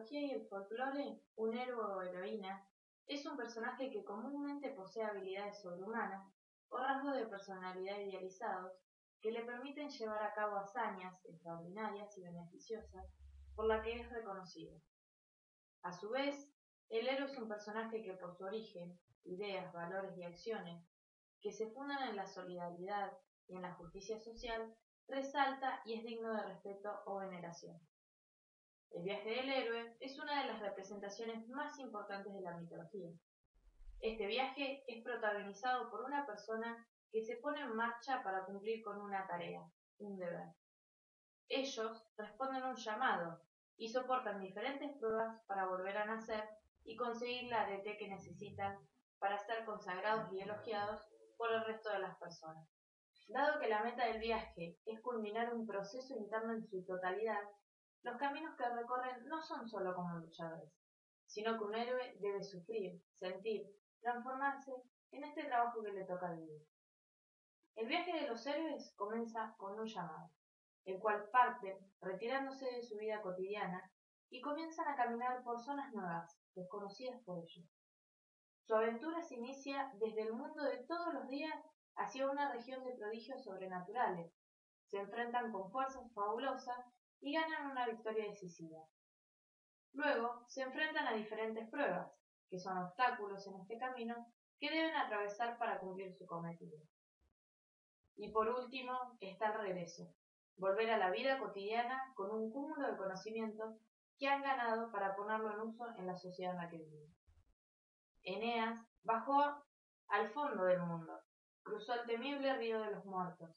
mitología y el folclore, un héroe o heroína es un personaje que comúnmente posee habilidades sobrehumanas o rasgos de personalidad idealizados que le permiten llevar a cabo hazañas extraordinarias y beneficiosas por la que es reconocido. A su vez, el héroe es un personaje que por su origen, ideas, valores y acciones que se fundan en la solidaridad y en la justicia social, resalta y es digno de respeto o veneración. El viaje del héroe es una de las representaciones más importantes de la mitología. Este viaje es protagonizado por una persona que se pone en marcha para cumplir con una tarea, un deber. Ellos responden a un llamado y soportan diferentes pruebas para volver a nacer y conseguir la arete que necesitan para ser consagrados y elogiados por el resto de las personas. Dado que la meta del viaje es culminar un proceso interno en su totalidad, los caminos que recorren no son solo como luchadores, sino que un héroe debe sufrir, sentir, transformarse en este trabajo que le toca vivir. El viaje de los héroes comienza con un llamado, el cual parten retirándose de su vida cotidiana y comienzan a caminar por zonas nuevas, desconocidas por ellos. Su aventura se inicia desde el mundo de todos los días hacia una región de prodigios sobrenaturales. Se enfrentan con fuerzas fabulosas y ganan una victoria decisiva. Luego se enfrentan a diferentes pruebas, que son obstáculos en este camino que deben atravesar para cumplir su cometido. Y por último está el regreso, volver a la vida cotidiana con un cúmulo de conocimientos que han ganado para ponerlo en uso en la sociedad en la que viven. Eneas bajó al fondo del mundo, cruzó el temible río de los muertos,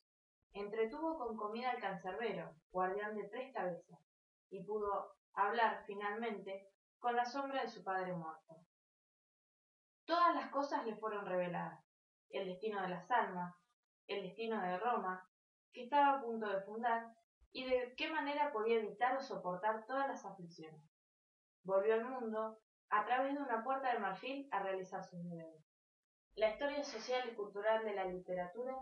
entretuvo con comida al cancerbero, guardián de 3 cabezas, y pudo hablar finalmente con la sombra de su padre muerto. Todas las cosas le fueron reveladas, el destino de las almas, el destino de Roma, que estaba a punto de fundar, y de qué manera podía evitar o soportar todas las aflicciones. Volvió al mundo a través de una puerta de marfil a realizar sus deberes. La historia social y cultural de la literatura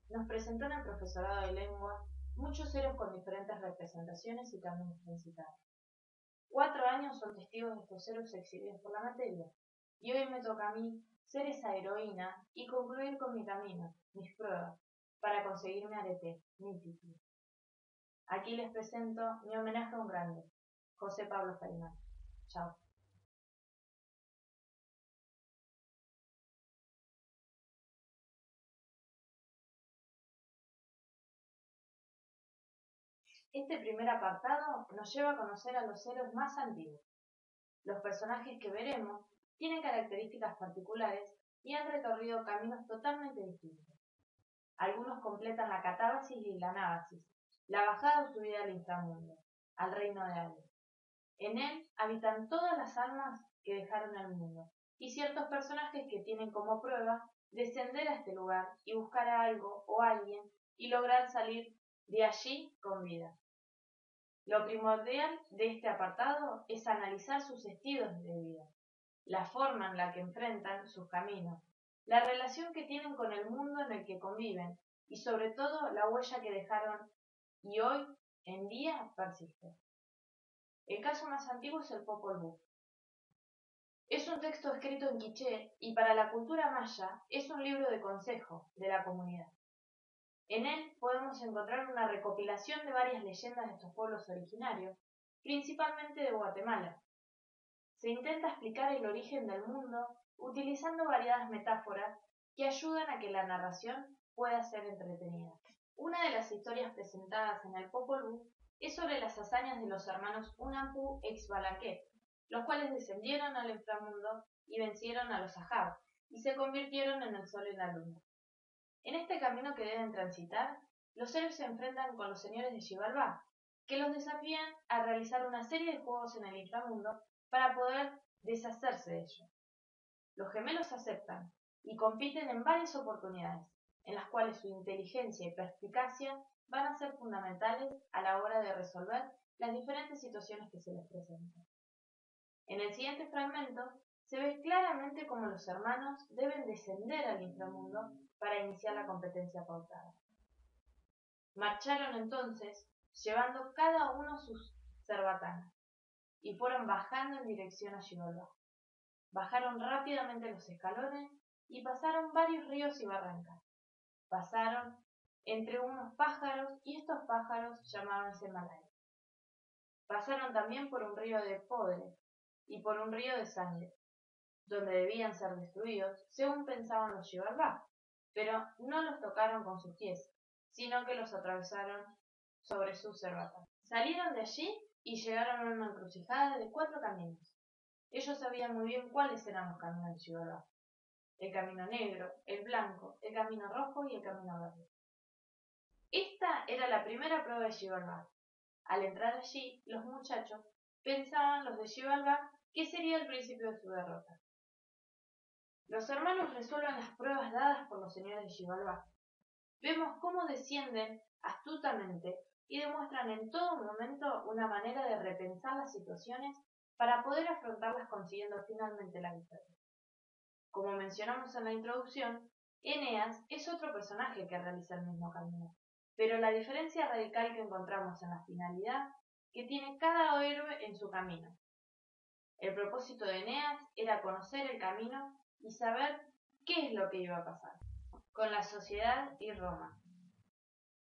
nos presentó en el profesorado de lengua muchos héroes con diferentes representaciones y caminos transitados. 4 años son testigos de estos héroes exhibidos por la materia, y hoy me toca a mí ser esa heroína y concluir con mi camino, mis pruebas, para conseguir mi arete, mi título. Aquí les presento mi homenaje a un grande, José Pablo Feynman. Chao. Este primer apartado nos lleva a conocer a los héroes más antiguos. Los personajes que veremos tienen características particulares y han recorrido caminos totalmente distintos. Algunos completan la catábasis y la anábasis, la bajada o subida al inframundo, al reino de Hades. En él habitan todas las almas que dejaron el mundo, y ciertos personajes que tienen como prueba descender a este lugar y buscar a algo o alguien y lograr salir de allí con vida. Lo primordial de este apartado es analizar sus estilos de vida, la forma en la que enfrentan sus caminos, la relación que tienen con el mundo en el que conviven y sobre todo la huella que dejaron y hoy en día persiste. El caso más antiguo es el Popol Vuh. Es un texto escrito en quiché y para la cultura maya es un libro de consejo de la comunidad. En él podemos encontrar una recopilación de varias leyendas de estos pueblos originarios, principalmente de Guatemala. Se intenta explicar el origen del mundo utilizando variadas metáforas que ayudan a que la narración pueda ser entretenida. Una de las historias presentadas en el Popol Vuh es sobre las hazañas de los hermanos Unampu e Ixbalakê, los cuales descendieron al inframundo y vencieron a los Ahab, y se convirtieron en el sol y la luna. En este camino que deben transitar, los héroes se enfrentan con los señores de Xibalbá, que los desafían a realizar una serie de juegos en el inframundo para poder deshacerse de ellos. Los gemelos aceptan y compiten en varias oportunidades, en las cuales su inteligencia y perspicacia van a ser fundamentales a la hora de resolver las diferentes situaciones que se les presentan. En el siguiente fragmento se ve claramente cómo los hermanos deben descender al inframundo para iniciar la competencia pautada. Marcharon entonces, llevando cada uno sus cerbatanas. y fueron bajando en dirección a Xibalbá. Bajaron rápidamente los escalones y pasaron varios ríos y barrancas. Pasaron entre unos pájaros y estos pájaros llamábanse Malay. Pasaron también por un río de podre y por un río de sangre, donde debían ser destruidos, según pensaban los Xibalbá, pero no los tocaron con sus pies, sino que los atravesaron sobre sus cerbatas. Salieron de allí y llegaron a una encrucijada de 4 caminos. Ellos sabían muy bien cuáles eran los caminos de Xibalbá: el camino negro, el blanco, el camino rojo y el camino verde. Esta era la primera prueba de Xibalbá. Al entrar allí, los muchachos pensaban, los de Xibalbá, que sería el principio de su derrota. Los hermanos resuelven las pruebas dadas por los señores de Xibalbá. Vemos cómo descienden astutamente y demuestran en todo momento una manera de repensar las situaciones para poder afrontarlas consiguiendo finalmente la victoria. Como mencionamos en la introducción, Eneas es otro personaje que realiza el mismo camino, pero la diferencia radical que encontramos en la finalidad que tiene cada héroe en su camino. El propósito de Eneas era conocer el camino y saber qué es lo que iba a pasar con la sociedad y Roma.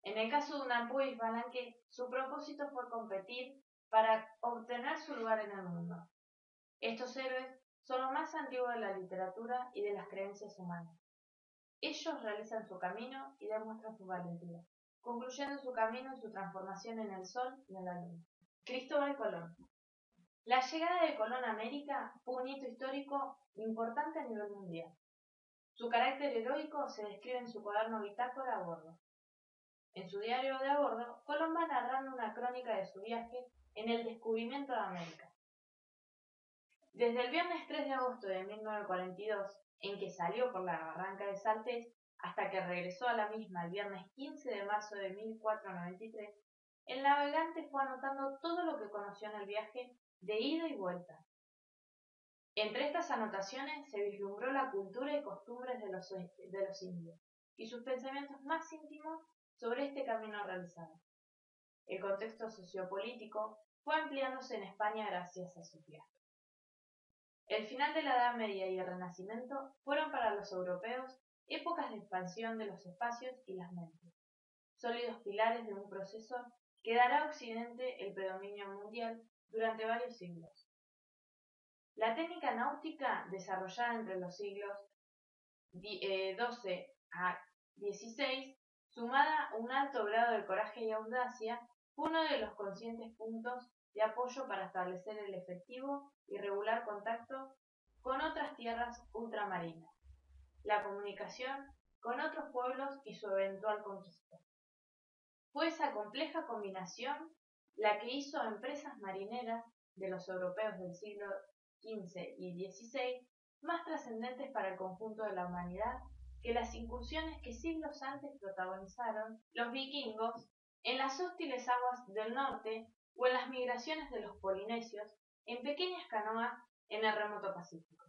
En el caso de Unapo y Falanque, su propósito fue competir para obtener su lugar en el mundo. Estos héroes son los más antiguos de la literatura y de las creencias humanas. Ellos realizan su camino y demuestran su valentía, concluyendo su camino en su transformación en el sol y en la luna. Cristóbal Colón. La llegada de Colón a América fue un hito histórico importante a nivel mundial. Su carácter heroico se describe en su cuaderno bitácora a bordo. En su diario de a bordo, Colón va narrando una crónica de su viaje en el descubrimiento de América. Desde el viernes 3 de agosto de 1942, en que salió por la barranca de Saltés, hasta que regresó a la misma el viernes 15 de marzo de 1493, el navegante fue anotando todo lo que conoció en el viaje de ida y vuelta. Entre estas anotaciones se vislumbró la cultura y costumbres de los indios y sus pensamientos más íntimos sobre este camino realizado. El contexto sociopolítico fue ampliándose en España gracias a su viaje. El final de la Edad Media y el Renacimiento fueron para los europeos épocas de expansión de los espacios y las mentes, sólidos pilares de un proceso que dará a Occidente el predominio mundial durante varios siglos. La técnica náutica, desarrollada entre los siglos XII a XVI, sumada a un alto grado de coraje y audacia, fue uno de los conscientes puntos de apoyo para establecer el efectivo y regular contacto con otras tierras ultramarinas, la comunicación con otros pueblos y su eventual conquista. Fue esa compleja combinación la que hizo a empresas marineras de los europeos del siglo XV y XVI más trascendentes para el conjunto de la humanidad que las incursiones que siglos antes protagonizaron los vikingos en las hostiles aguas del norte o en las migraciones de los polinesios en pequeñas canoas en el remoto Pacífico.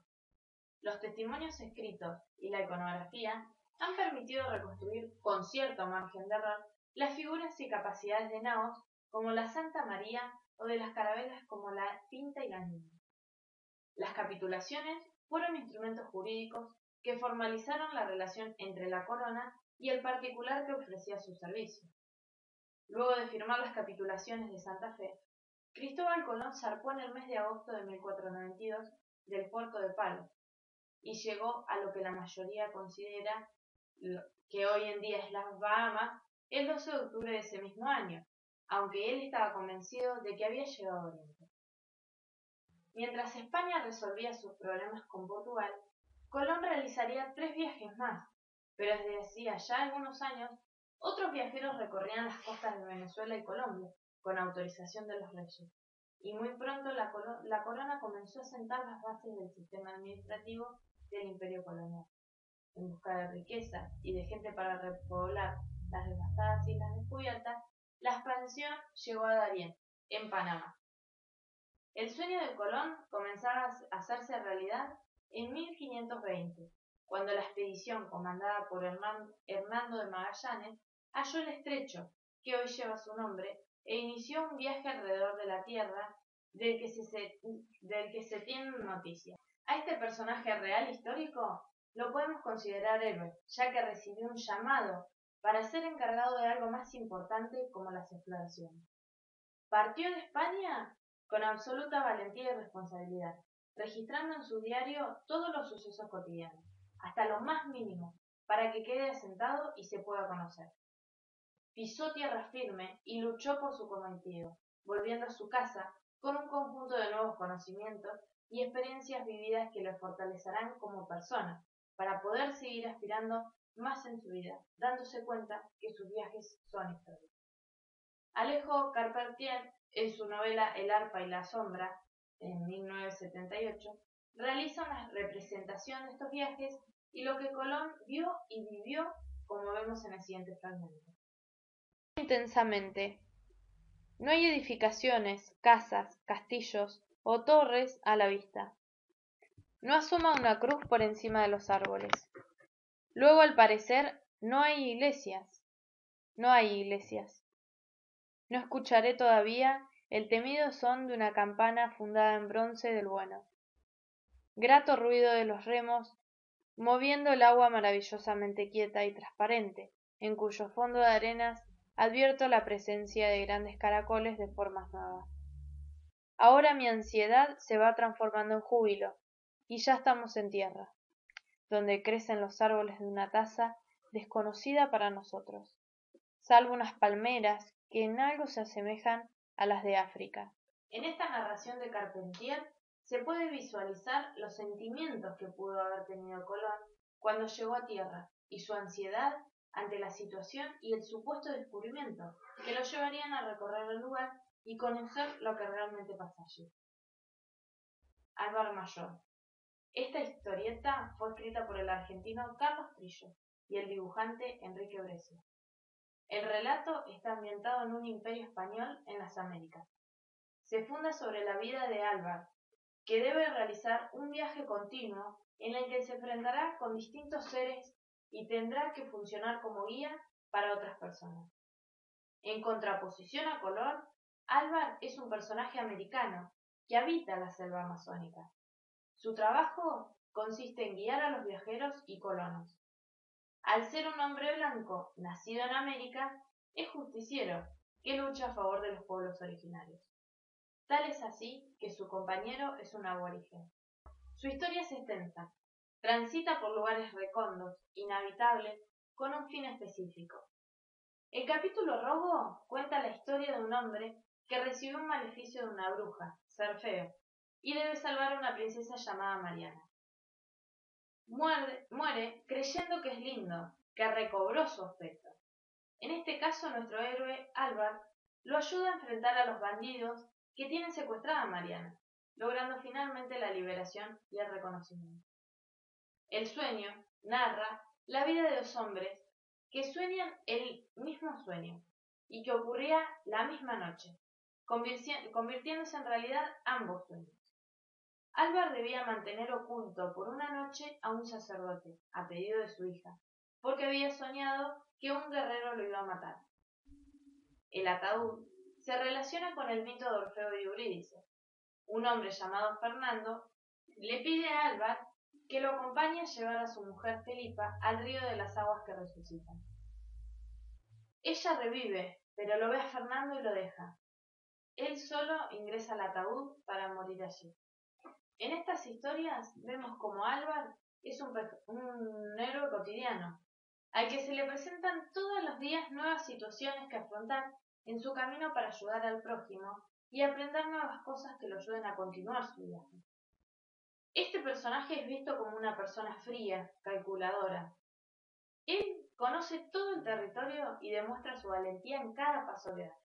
Los testimonios escritos y la iconografía han permitido reconstruir, con cierto margen de error, las figuras y capacidades de naos como la Santa María o de las carabelas como la Pinta y la Niña. Las capitulaciones fueron instrumentos jurídicos que formalizaron la relación entre la corona y el particular que ofrecía su servicio. Luego de firmar las capitulaciones de Santa Fe, Cristóbal Colón zarpó en el mes de agosto de 1492 del puerto de Palos y llegó a lo que la mayoría considera que hoy en día es las Bahamas el 12 de octubre de ese mismo año, aunque él estaba convencido de que había llegado a Oriente. Mientras España resolvía sus problemas con Portugal, Colón realizaría 3 viajes más, pero desde hacía ya algunos años otros viajeros recorrían las costas de Venezuela y Colombia con autorización de los reyes, y muy pronto la corona comenzó a sentar las bases del sistema administrativo del imperio colonial. En busca de riqueza y de gente para repoblar las devastadas islas descubiertas, la expansión llegó a Darién, en Panamá. El sueño de Colón comenzaba a hacerse realidad en 1520, cuando la expedición comandada por Hernando de Magallanes halló el estrecho, que hoy lleva su nombre, e inició un viaje alrededor de la Tierra del que se tiene noticia. A este personaje real histórico lo podemos considerar héroe, ya que recibió un llamado para ser encargado de algo más importante como las exploraciones. Partió de España con absoluta valentía y responsabilidad, registrando en su diario todos los sucesos cotidianos, hasta lo más mínimo, para que quede asentado y se pueda conocer. Pisó tierra firme y luchó por su cometido, volviendo a su casa con un conjunto de nuevos conocimientos y experiencias vividas que lo fortalecerán como persona, para poder seguir aspirando más en su vida, dándose cuenta que sus viajes son historia. Alejo Carpentier, en su novela El arpa y la sombra, en 1978, realiza una representación de estos viajes y lo que Colón vio y vivió, como vemos en el siguiente fragmento. Intensamente. No hay edificaciones, casas, castillos o torres a la vista. No asoma una cruz por encima de los árboles. Luego, al parecer, no hay iglesias. No hay iglesias. No escucharé todavía el temido son de una campana fundada en bronce del bueno. Grato ruido de los remos moviendo el agua maravillosamente quieta y transparente, en cuyo fondo de arenas advierto la presencia de grandes caracoles de formas nuevas. Ahora mi ansiedad se va transformando en júbilo, y ya estamos en tierra, donde crecen los árboles de una taza desconocida para nosotros, salvo unas palmeras que en algo se asemejan a las de África. En esta narración de Carpentier se puede visualizar los sentimientos que pudo haber tenido Colón cuando llegó a tierra y su ansiedad ante la situación y el supuesto descubrimiento que lo llevarían a recorrer el lugar y conocer lo que realmente pasa allí. Álvar Mayor. Esta historieta fue escrita por el argentino Carlos Trillo y el dibujante Enrique Brescia. El relato está ambientado en un imperio español en las Américas. Se funda sobre la vida de Álvar, que debe realizar un viaje continuo en el que se enfrentará con distintos seres y tendrá que funcionar como guía para otras personas. En contraposición a Colón, Álvar es un personaje americano que habita la selva amazónica. Su trabajo consiste en guiar a los viajeros y colonos. Al ser un hombre blanco, nacido en América, es justiciero que lucha a favor de los pueblos originarios. Tal es así que su compañero es un aborigen. Su historia es extensa. Transita por lugares recóndos, inhabitables, con un fin específico. El capítulo Robo cuenta la historia de un hombre que recibió un maleficio de una bruja, Cerfeo, y debe salvar a una princesa llamada Mariana. Muere creyendo que es lindo, que recobró su aspecto. En este caso, nuestro héroe, Álvar, lo ayuda a enfrentar a los bandidos que tienen secuestrada a Mariana, logrando finalmente la liberación y el reconocimiento. El sueño narra la vida de dos hombres que sueñan el mismo sueño y que ocurría la misma noche, convirtiéndose en realidad ambos sueños. Álvar debía mantener oculto por una noche a un sacerdote, a pedido de su hija, porque había soñado que un guerrero lo iba a matar. El ataúd se relaciona con el mito de Orfeo y Eurídice. Un hombre llamado Fernando le pide a Álvar que lo acompañe a llevar a su mujer Felipa al río de las aguas que resucitan. Ella revive, pero lo ve a Fernando y lo deja. Él solo ingresa al ataúd para morir allí. En estas historias vemos como Álvar es un héroe cotidiano, al que se le presentan todos los días nuevas situaciones que afrontar en su camino para ayudar al prójimo y aprender nuevas cosas que lo ayuden a continuar su viaje. Este personaje es visto como una persona fría, calculadora. Él conoce todo el territorio y demuestra su valentía en cada paso que da.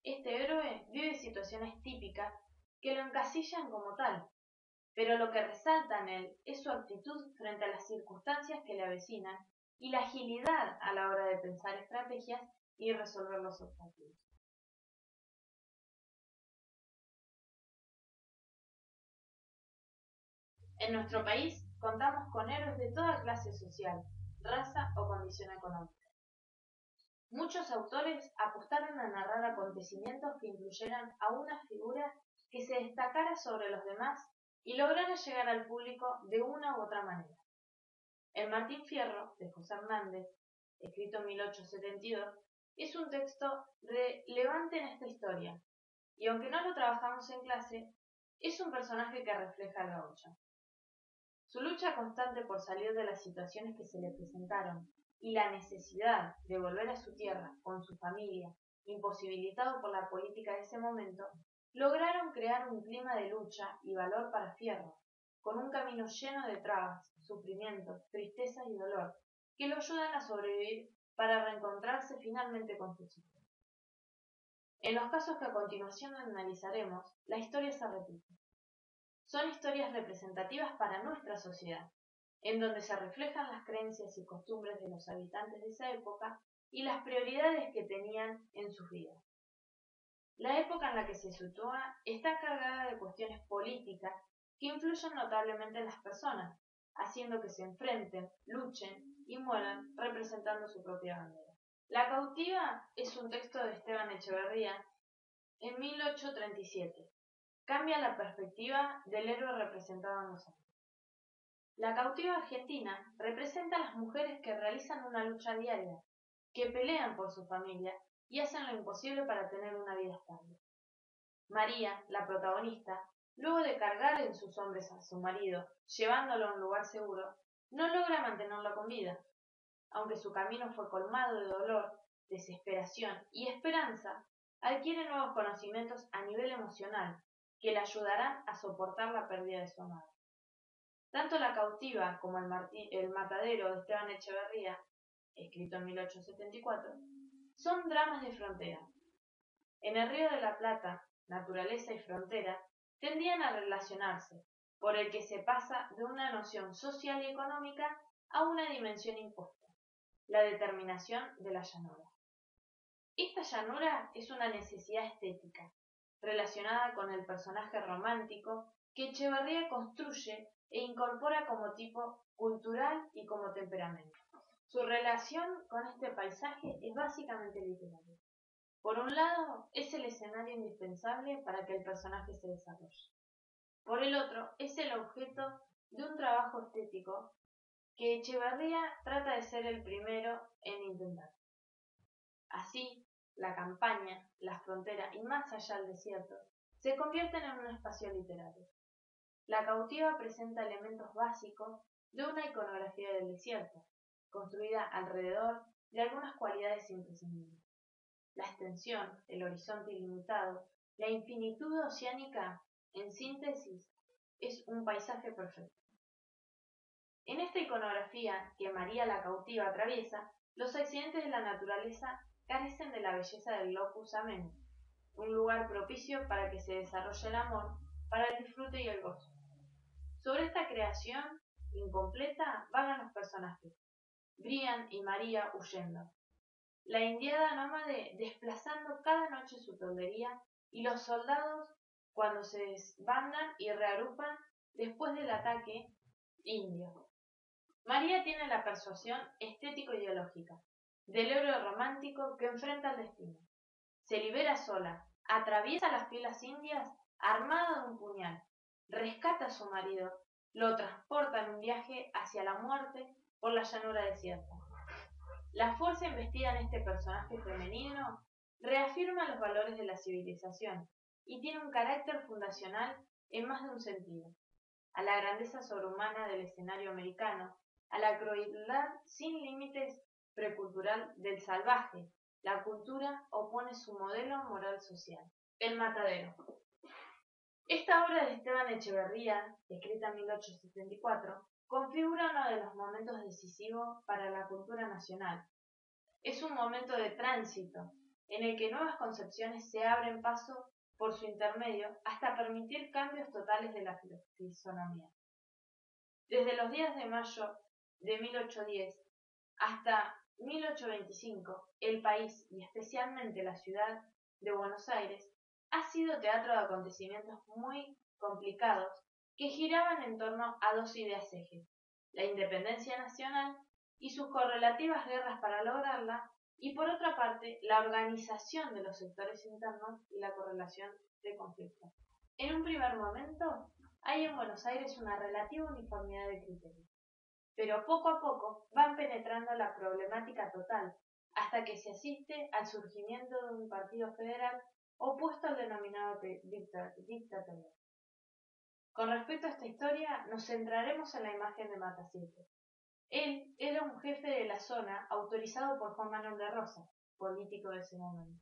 Este héroe vive situaciones típicas que lo encasillan como tal, pero lo que resalta en él es su actitud frente a las circunstancias que le avecinan y la agilidad a la hora de pensar estrategias y resolver los objetivos. En nuestro país contamos con héroes de toda clase social, raza o condición económica. Muchos autores apostaron a narrar acontecimientos que incluyeran a una figura que se destacara sobre los demás y lograra llegar al público de una u otra manera. El Martín Fierro, de José Hernández, escrito en 1872, es un texto relevante en esta historia, y aunque no lo trabajamos en clase, es un personaje que refleja al gaucho. Su lucha constante por salir de las situaciones que se le presentaron y la necesidad de volver a su tierra con su familia, imposibilitado por la política de ese momento, lograron crear un clima de lucha y valor para Fierro, con un camino lleno de trabas, sufrimientos, tristeza y dolor, que lo ayudan a sobrevivir para reencontrarse finalmente con sus hijos. En los casos que a continuación analizaremos, la historia se repite. Son historias representativas para nuestra sociedad, en donde se reflejan las creencias y costumbres de los habitantes de esa época y las prioridades que tenían en sus vidas. La época en la que se sitúa está cargada de cuestiones políticas que influyen notablemente en las personas, haciendo que se enfrenten, luchen y mueran representando su propia bandera. La cautiva es un texto de Esteban Echeverría en 1837. Cambia la perspectiva del héroe representado en los hombres. La cautiva argentina representa a las mujeres que realizan una lucha diaria, que pelean por su familia y hacen lo imposible para tener una vida estable. María, la protagonista, luego de cargar en sus hombros a su marido, llevándolo a un lugar seguro, no logra mantenerlo con vida. Aunque su camino fue colmado de dolor, desesperación y esperanza, adquiere nuevos conocimientos a nivel emocional que le ayudarán a soportar la pérdida de su amado. Tanto La cautiva como El matadero de Esteban Echeverría, escrito en 1874, son dramas de frontera. En el Río de la Plata, naturaleza y frontera tendían a relacionarse, por el que se pasa de una noción social y económica a una dimensión impuesta, la determinación de la llanura. Esta llanura es una necesidad estética, relacionada con el personaje romántico que Echeverría construye e incorpora como tipo cultural y como temperamento. Su relación con este paisaje es básicamente literaria. Por un lado, es el escenario indispensable para que el personaje se desarrolle. Por el otro, es el objeto de un trabajo estético que Echeverría trata de ser el primero en intentar. Así, la campaña, la frontera y más allá del desierto se convierten en un espacio literario. La cautiva presenta elementos básicos de una iconografía del desierto, construida alrededor de algunas cualidades imprescindibles. La extensión, el horizonte ilimitado, la infinitud oceánica, en síntesis, es un paisaje perfecto. En esta iconografía que María la cautiva atraviesa, los accidentes de la naturaleza carecen de la belleza del locus ameno, un lugar propicio para que se desarrolle el amor, para el disfrute y el gozo. Sobre esta creación incompleta vagan los personajes, Brian y María huyendo, la indiada nómade desplazando cada noche su toldería y los soldados cuando se desbandan y reagrupan después del ataque indio. María tiene la persuasión estético-ideológica del héroe romántico que enfrenta el destino. Se libera sola, atraviesa las filas indias armada de un puñal, rescata a su marido, lo transporta en un viaje hacia la muerte por la llanura desierta. La fuerza investida en este personaje femenino reafirma los valores de la civilización y tiene un carácter fundacional en más de un sentido. A la grandeza sobrehumana del escenario americano, a la crueldad sin límites precultural del salvaje, la cultura opone su modelo moral social. El matadero. Esta obra de Esteban Echeverría, escrita en 1874, configura uno de los momentos decisivos para la cultura nacional. Es un momento de tránsito, en el que nuevas concepciones se abren paso por su intermedio hasta permitir cambios totales de la fisonomía. Desde los días de mayo de 1810 hasta 1825, el país, y especialmente la ciudad de Buenos Aires, ha sido teatro de acontecimientos muy complicados que giraban en torno a dos ideas ejes: la independencia nacional y sus correlativas guerras para lograrla, y por otra parte, la organización de los sectores internos y la correlación de conflictos. En un primer momento, hay en Buenos Aires una relativa uniformidad de criterios, pero poco a poco van penetrando la problemática total, hasta que se asiste al surgimiento de un partido federal opuesto al denominado dictatorial. Con respecto a esta historia, nos centraremos en la imagen de Matasiete. Él era un jefe de la zona autorizado por Juan Manuel de Rosas, político de ese momento.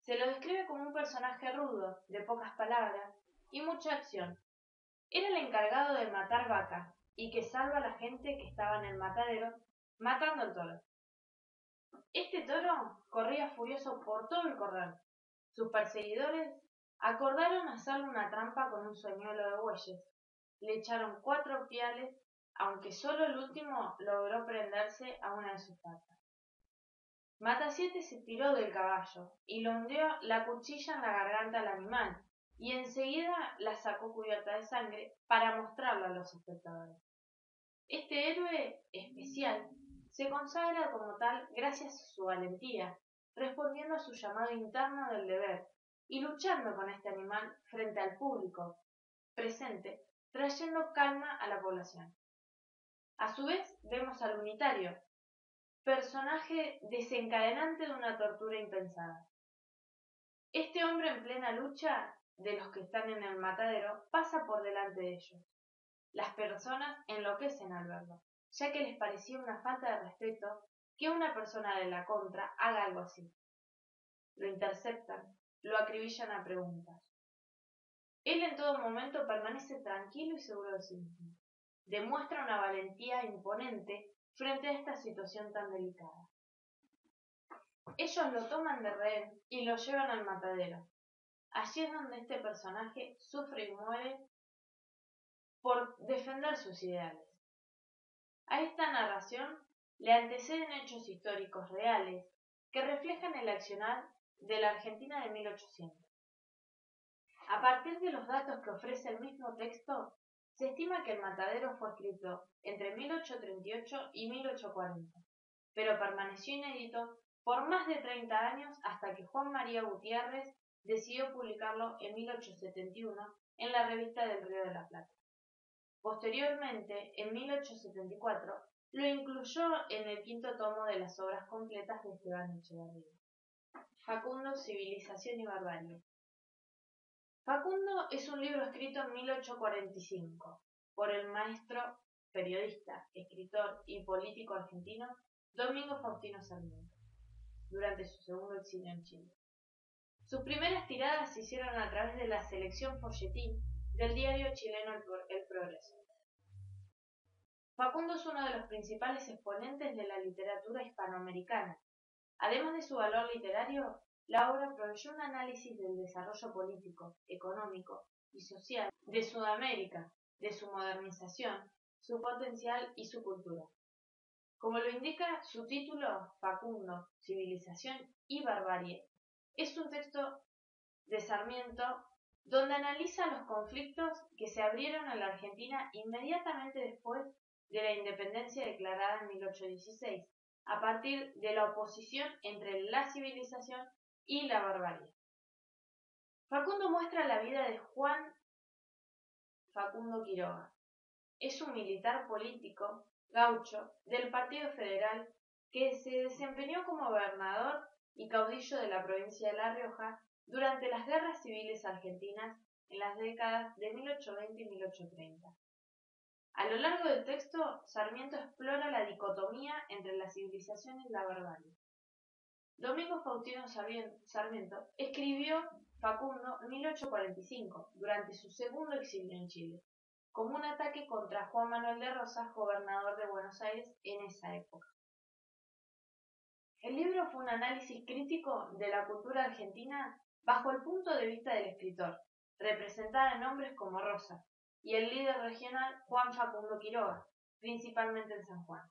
Se lo describe como un personaje rudo, de pocas palabras y mucha acción. Era el encargado de matar vacas y que salva a la gente que estaba en el matadero matando al toro. Este toro corría furioso por todo el corral. Sus perseguidores acordaron hacerle una trampa con un señuelo de bueyes. Le echaron 4 piales, aunque solo el último logró prenderse a una de sus patas. Matasiete se tiró del caballo y le hundió la cuchilla en la garganta al animal, y enseguida la sacó cubierta de sangre para mostrarla a los espectadores. Este héroe especial se consagra como tal gracias a su valentía, respondiendo a su llamado interno del deber y luchando con este animal frente al público presente, trayendo calma a la población. A su vez, vemos al unitario, personaje desencadenante de una tortura impensada. Este hombre en plena lucha de los que están en el matadero pasa por delante de ellos. Las personas enloquecen al verlo, ya que les parecía una falta de respeto que una persona de la contra haga algo así. Lo interceptan, lo acribillan a preguntas. Él en todo momento permanece tranquilo y seguro de sí mismo. Demuestra una valentía imponente frente a esta situación tan delicada. Ellos lo toman de rehén y lo llevan al matadero. Allí es donde este personaje sufre y muere por defender sus ideales. A esta narración le anteceden hechos históricos reales que reflejan el accionar de la Argentina de 1800. A partir de los datos que ofrece el mismo texto, se estima que el matadero fue escrito entre 1838 y 1840, pero permaneció inédito por más de 30 años hasta que Juan María Gutiérrez decidió publicarlo en 1871 en la revista del Río de la Plata. Posteriormente, en 1874, lo incluyó en el 5º tomo de las obras completas de Esteban Echeverría. Facundo, Civilización y Barbarie. Facundo es un libro escrito en 1845 por el maestro, periodista, escritor y político argentino Domingo Faustino Sarmiento, durante su segundo exilio en Chile. Sus primeras tiradas se hicieron a través de la selección folletín del diario chileno El Progreso. Facundo es uno de los principales exponentes de la literatura hispanoamericana. Además de su valor literario, la obra proveyó un análisis del desarrollo político, económico y social de Sudamérica, de su modernización, su potencial y su cultura. Como lo indica su título, Facundo, Civilización y Barbarie, es un texto de Sarmiento donde analiza los conflictos que se abrieron en la Argentina inmediatamente después de la independencia declarada en 1816, a partir de la oposición entre la civilización y la barbarie. Facundo muestra la vida de Juan Facundo Quiroga. Es un militar político gaucho del Partido Federal que se desempeñó como gobernador y caudillo de la provincia de La Rioja durante las guerras civiles argentinas en las décadas de 1820 y 1830. A lo largo del texto, Sarmiento explora la dicotomía entre la civilización y la barbarie. Domingo Faustino Sarmiento escribió Facundo en 1845, durante su segundo exilio en Chile, como un ataque contra Juan Manuel de Rosas, gobernador de Buenos Aires en esa época. El libro fue un análisis crítico de la cultura argentina bajo el punto de vista del escritor, representada en nombres como Rosas, y el líder regional Juan Facundo Quiroga, principalmente en San Juan.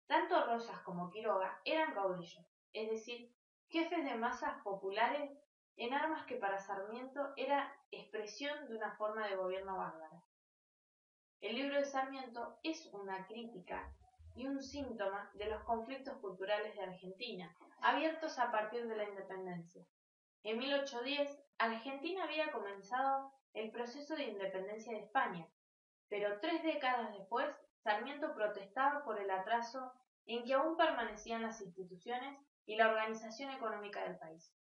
Tanto Rosas como Quiroga eran caudillos, es decir, jefes de masas populares en armas que para Sarmiento era expresión de una forma de gobierno bárbara. El libro de Sarmiento es una crítica y un síntoma de los conflictos culturales de Argentina, abiertos a partir de la independencia. En 1810, Argentina había comenzado el proceso de independencia de España, pero 3 décadas después, Sarmiento protestaba por el atraso en que aún permanecían las instituciones y la organización económica del país.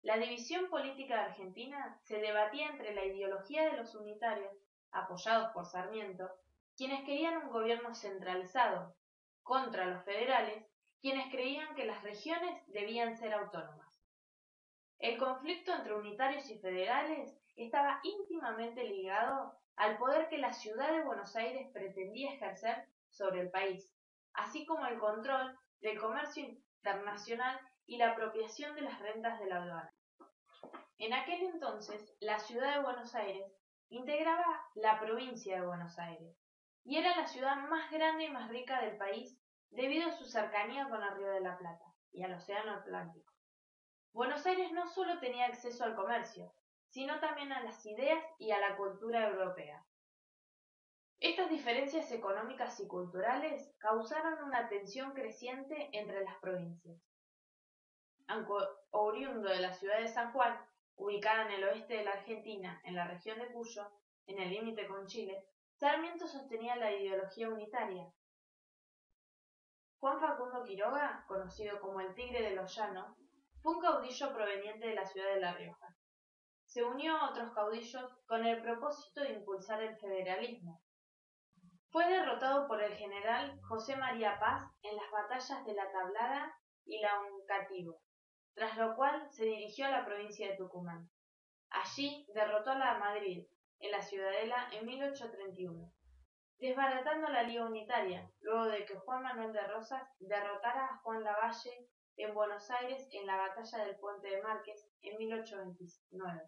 La división política de Argentina se debatía entre la ideología de los unitarios, apoyados por Sarmiento, quienes querían un gobierno centralizado, contra los federales, quienes creían que las regiones debían ser autónomas. El conflicto entre unitarios y federales estaba íntimamente ligado al poder que la ciudad de Buenos Aires pretendía ejercer sobre el país, así como el control del comercio internacional y la apropiación de las rentas de la aduana. En aquel entonces, la ciudad de Buenos Aires integraba la provincia de Buenos Aires y era la ciudad más grande y más rica del país debido a su cercanía con el Río de la Plata y al Océano Atlántico. Buenos Aires no solo tenía acceso al comercio, sino también a las ideas y a la cultura europea. Estas diferencias económicas y culturales causaron una tensión creciente entre las provincias. Aunque oriundo de la ciudad de San Juan, ubicada en el oeste de la Argentina, en la región de Cuyo, en el límite con Chile, Sarmiento sostenía la ideología unitaria. Juan Facundo Quiroga, conocido como el Tigre de los Llanos, fue un caudillo proveniente de la ciudad de La Rioja. Se unió a otros caudillos con el propósito de impulsar el federalismo. Fue derrotado por el general José María Paz en las batallas de La Tablada y La Uncativo, tras lo cual se dirigió a la provincia de Tucumán. Allí derrotó a la Madrid, en la Ciudadela, en 1831, desbaratando la Liga Unitaria, luego de que Juan Manuel de Rosas derrotara a Juan Lavalle en Buenos Aires en la batalla del Puente de Márquez en 1829.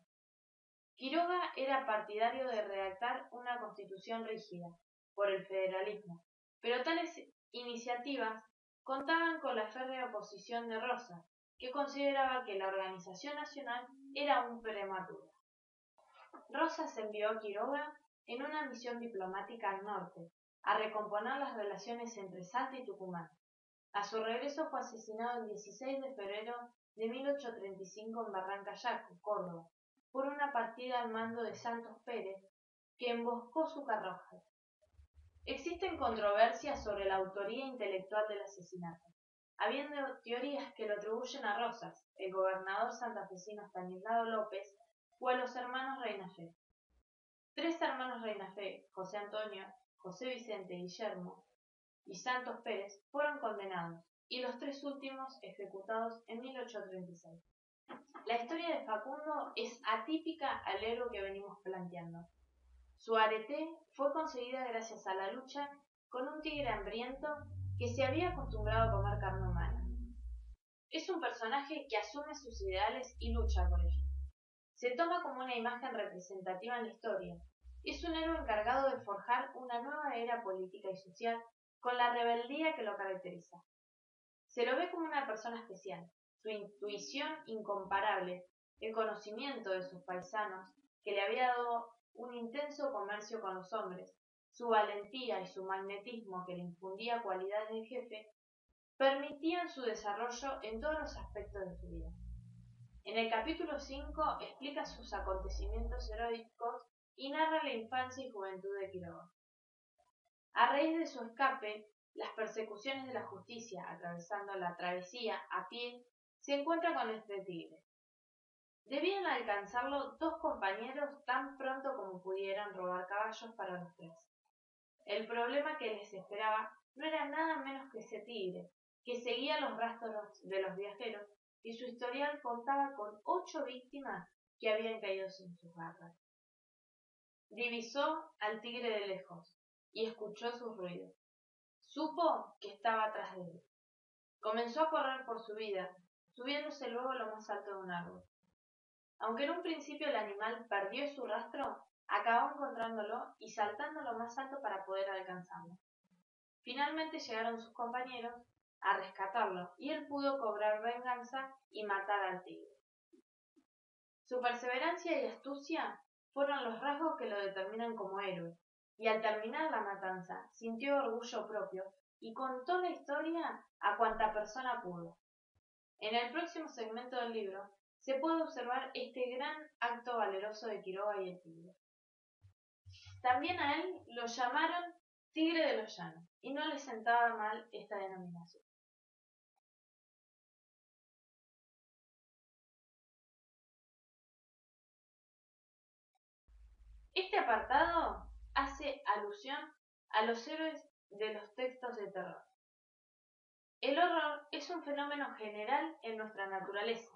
Quiroga era partidario de redactar una constitución rígida por el federalismo, pero tales iniciativas contaban con la férrea oposición de Rosas, que consideraba que la organización nacional era aún prematura. Rosas envió a Quiroga en una misión diplomática al norte, a recomponer las relaciones entre Salta y Tucumán. A su regreso fue asesinado el 16 de febrero de 1835 en Barranca Yaco, Córdoba, por una partida al mando de Santos Pérez, que emboscó su carroza. Existen controversias sobre la autoría intelectual del asesinato, habiendo teorías que lo atribuyen a Rosas, el gobernador santafesino Estanislao López, o a los hermanos Reinafé. 3 hermanos Reinafé, José Antonio, José Vicente y Guillermo, y Santos Pérez, fueron condenados, y los 3 últimos ejecutados en 1836. La historia de Facundo es atípica al héroe que venimos planteando. Su arete fue conseguida gracias a la lucha con un tigre hambriento que se había acostumbrado a comer carne humana. Es un personaje que asume sus ideales y lucha por ellos. Se toma como una imagen representativa en la historia. Es un héroe encargado de forjar una nueva era política y social con la rebeldía que lo caracteriza. Se lo ve como una persona especial. Su intuición incomparable, el conocimiento de sus paisanos, que le había dado un intenso comercio con los hombres, su valentía y su magnetismo que le infundía cualidades de jefe, permitían su desarrollo en todos los aspectos de su vida. En el capítulo 5 explica sus acontecimientos heroicos y narra la infancia y juventud de Quiroga. A raíz de su escape, las persecuciones de la justicia, atravesando la travesía a pie, se encuentra con este tigre. Debían alcanzarlo 2 compañeros tan pronto como pudieran robar caballos para los 3. El problema que les esperaba no era nada menos que ese tigre, que seguía los rastros de los viajeros y su historial contaba con 8 víctimas que habían caído en sus garras. Divisó al tigre de lejos y escuchó sus ruidos. Supo que estaba atrás de él. Comenzó a correr por su vida, subiéndose luego a lo más alto de un árbol. Aunque en un principio el animal perdió su rastro, acabó encontrándolo y saltando lo más alto para poder alcanzarlo. Finalmente llegaron sus compañeros a rescatarlo y él pudo cobrar venganza y matar al tigre. Su perseverancia y astucia fueron los rasgos que lo determinan como héroe, y al terminar la matanza sintió orgullo propio y contó la historia a cuanta persona pudo. En el próximo segmento del libro se puede observar este gran acto valeroso de Quiroga y el tigre. También a él lo llamaron Tigre de los Llanos, y no le sentaba mal esta denominación. Este apartado hace alusión a los héroes de los textos de terror. El horror es un fenómeno general en nuestra naturaleza,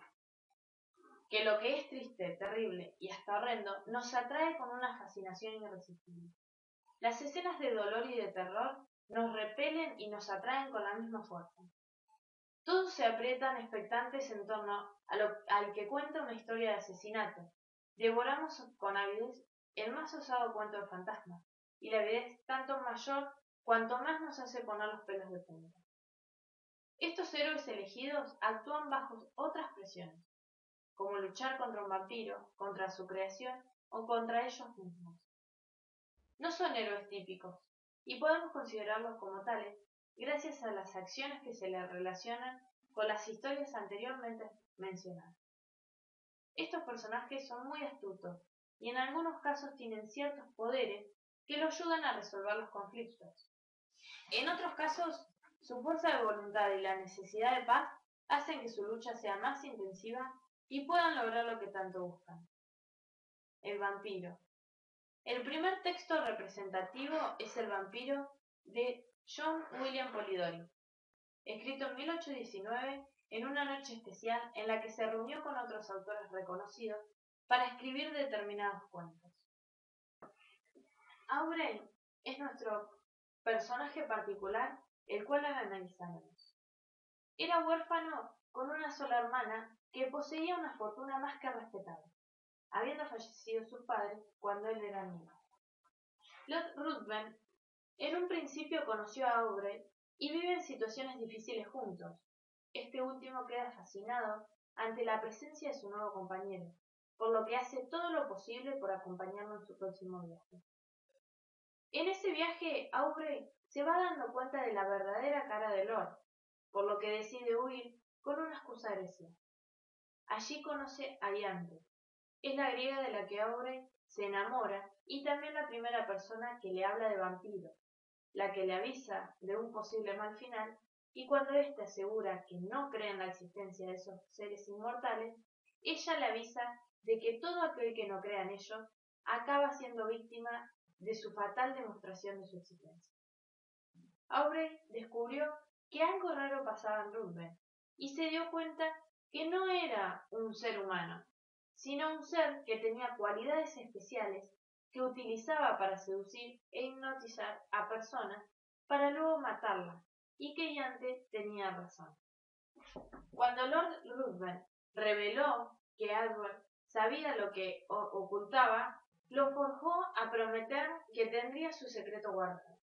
que lo que es triste, terrible y hasta horrendo nos atrae con una fascinación irresistible. Las escenas de dolor y de terror nos repelen y nos atraen con la misma fuerza. Todos se aprietan expectantes en torno al que cuenta una historia de asesinato. Devoramos con avidez el más osado cuento de fantasmas, y la avidez tanto mayor cuanto más nos hace poner los pelos de punta. Estos héroes elegidos actúan bajo otras presiones, como luchar contra un vampiro, contra su creación o contra ellos mismos. No son héroes típicos, y podemos considerarlos como tales gracias a las acciones que se les relacionan con las historias anteriormente mencionadas. Estos personajes son muy astutos y en algunos casos tienen ciertos poderes que los ayudan a resolver los conflictos. En otros casos, su fuerza de voluntad y la necesidad de paz hacen que su lucha sea más intensiva y puedan lograr lo que tanto buscan. El vampiro. El primer texto representativo es El vampiro de John William Polidori, escrito en 1819 en una noche especial en la que se reunió con otros autores reconocidos para escribir determinados cuentos. Aubrey es nuestro personaje particular, el cual analizaremos. Era huérfano con una sola hermana que poseía una fortuna más que respetable, habiendo fallecido sus padres cuando él era niño. Lord Ruthven en un principio conoció a Aubrey y viven situaciones difíciles juntos. Este último queda fascinado ante la presencia de su nuevo compañero, por lo que hace todo lo posible por acompañarlo en su próximo viaje. En ese viaje, Aubrey se va dando cuenta de la verdadera cara de Lord, por lo que decide huir con una excusa agresiva. Allí conoce a Iante, es la griega de la que Aubrey se enamora y también la primera persona que le habla de vampiro, la que le avisa de un posible mal final, y cuando éste asegura que no cree en la existencia de esos seres inmortales, ella le avisa de que todo aquel que no crea en ellos acaba siendo víctima de su fatal demostración de su existencia. Aubrey descubrió que algo raro pasaba en Ruthven y se dio cuenta que no era un ser humano, sino un ser que tenía cualidades especiales que utilizaba para seducir e hipnotizar a personas para luego matarlas, y que Iante tenía razón. Cuando Lord Ruthven reveló que Edward sabía lo que ocultaba, lo forjó a prometer que tendría su secreto guardado.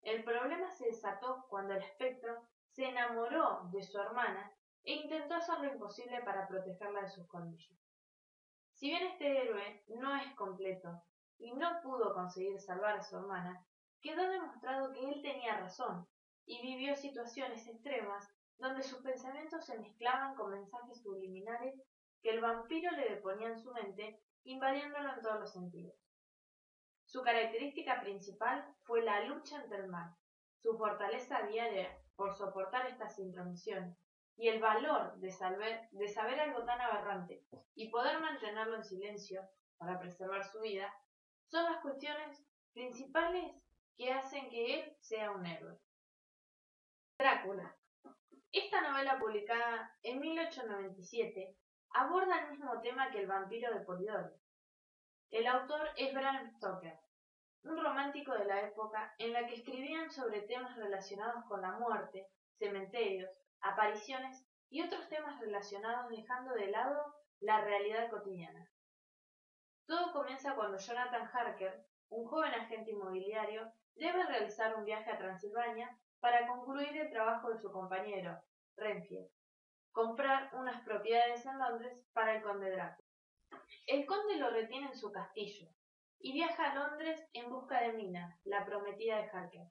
El problema se desató cuando el espectro se enamoró de su hermana e intentó hacer lo imposible para protegerla de sus colmillos. Si bien este héroe no es completo y no pudo conseguir salvar a su hermana, quedó demostrado que él tenía razón y vivió situaciones extremas donde sus pensamientos se mezclaban con mensajes subliminales que el vampiro le deponía en su mente, invadiéndolo en todos los sentidos. Su característica principal fue la lucha ante el mal, su fortaleza diaria por soportar estas intromisiones y el valor de saber algo tan aberrante y poder mantenerlo en silencio para preservar su vida, son las cuestiones principales que hacen que él sea un héroe. Drácula. Esta novela, publicada en 1897, aborda el mismo tema que El vampiro de Polidori. El autor es Bram Stoker, un romántico de la época en la que escribían sobre temas relacionados con la muerte, cementerios, apariciones y otros temas relacionados dejando de lado la realidad cotidiana. Todo comienza cuando Jonathan Harker, un joven agente inmobiliario, debe realizar un viaje a Transilvania para concluir el trabajo de su compañero, Renfield, comprar unas propiedades en Londres para el conde Drácula. El conde lo retiene en su castillo y viaja a Londres en busca de Mina, la prometida de Harker.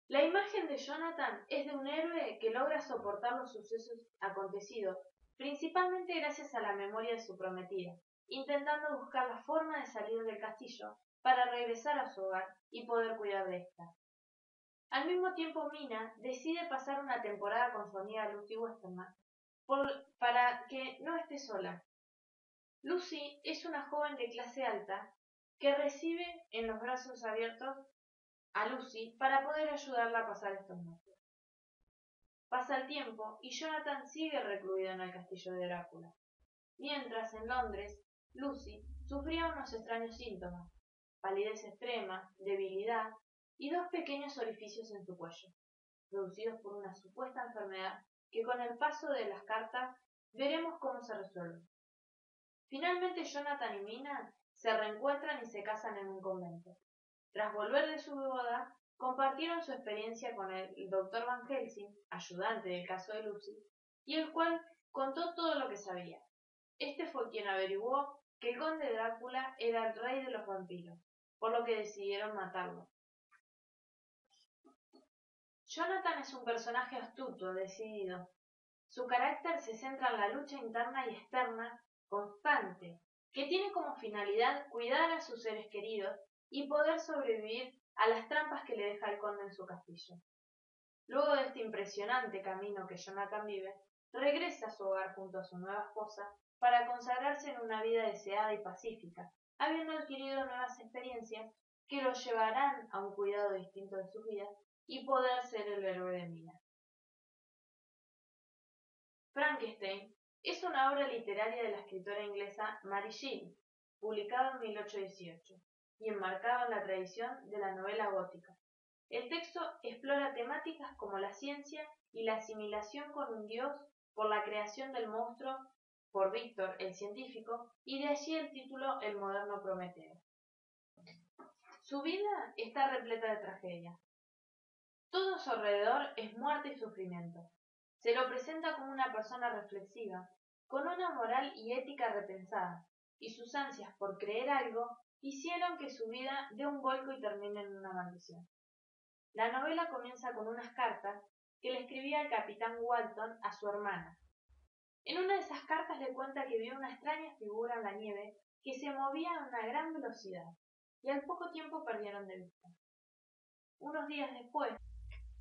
La imagen de Jonathan es de un héroe que logra soportar los sucesos acontecidos principalmente gracias a la memoria de su prometida, intentando buscar la forma de salir del castillo para regresar a su hogar y poder cuidar de esta. Al mismo tiempo, Mina decide pasar una temporada con su amiga Lucy Westerman para que no esté sola. Lucy es una joven de clase alta que recibe en los brazos abiertos a Lucy para poder ayudarla a pasar estos meses. Pasa el tiempo y Jonathan sigue recluido en el castillo de Drácula, mientras en Londres Lucy sufría unos extraños síntomas: palidez extrema, debilidad y dos pequeños orificios en su cuello, producidos por una supuesta enfermedad que con el paso de las cartas veremos cómo se resuelve. Finalmente Jonathan y Mina se reencuentran y se casan en un convento. Tras volver de su boda, compartieron su experiencia con el Dr. Van Helsing, ayudante del caso de Lucy, y el cual contó todo lo que sabía. Este fue quien averiguó que el conde Drácula era el rey de los vampiros, por lo que decidieron matarlo. Jonathan es un personaje astuto, decidido. Su carácter se centra en la lucha interna y externa constante, que tiene como finalidad cuidar a sus seres queridos y poder sobrevivir a las trampas que le deja el conde en su castillo. Luego de este impresionante camino que Jonathan vive, regresa a su hogar junto a su nueva esposa para consagrarse en una vida deseada y pacífica, habiendo adquirido nuevas experiencias que lo llevarán a un cuidado distinto de sus vidas y poder ser el héroe de Mina. Frankenstein es una obra literaria de la escritora inglesa Mary Shelley, publicada en 1818, y enmarcada en la tradición de la novela gótica. El texto explora temáticas como la ciencia y la asimilación con un dios por la creación del monstruo por Víctor el científico, y de allí el título El moderno Prometeo. Su vida está repleta de tragedia. Todo a su alrededor es muerte y sufrimiento. Se lo presenta como una persona reflexiva, con una moral y ética repensada, y sus ansias por creer algo hicieron que su vida dé un vuelco y termine en una maldición. La novela comienza con unas cartas que le escribía el capitán Walton a su hermana. En una de esas cartas le cuenta que vio una extraña figura en la nieve que se movía a una gran velocidad, y al poco tiempo perdieron de vista. Unos días después,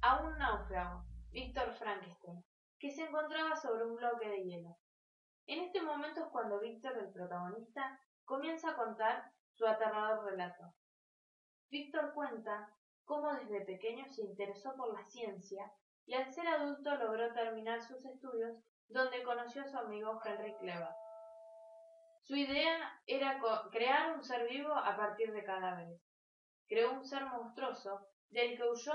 a un náufrago, Víctor Frankenstein, que se encontraba sobre un bloque de hielo. En este momento es cuando Víctor, el protagonista, comienza a contar su aterrador relato. Víctor cuenta cómo desde pequeño se interesó por la ciencia y al ser adulto logró terminar sus estudios, donde conoció a su amigo Henry Clever. Su idea era crear un ser vivo a partir de cadáveres. Creó un ser monstruoso del que huyó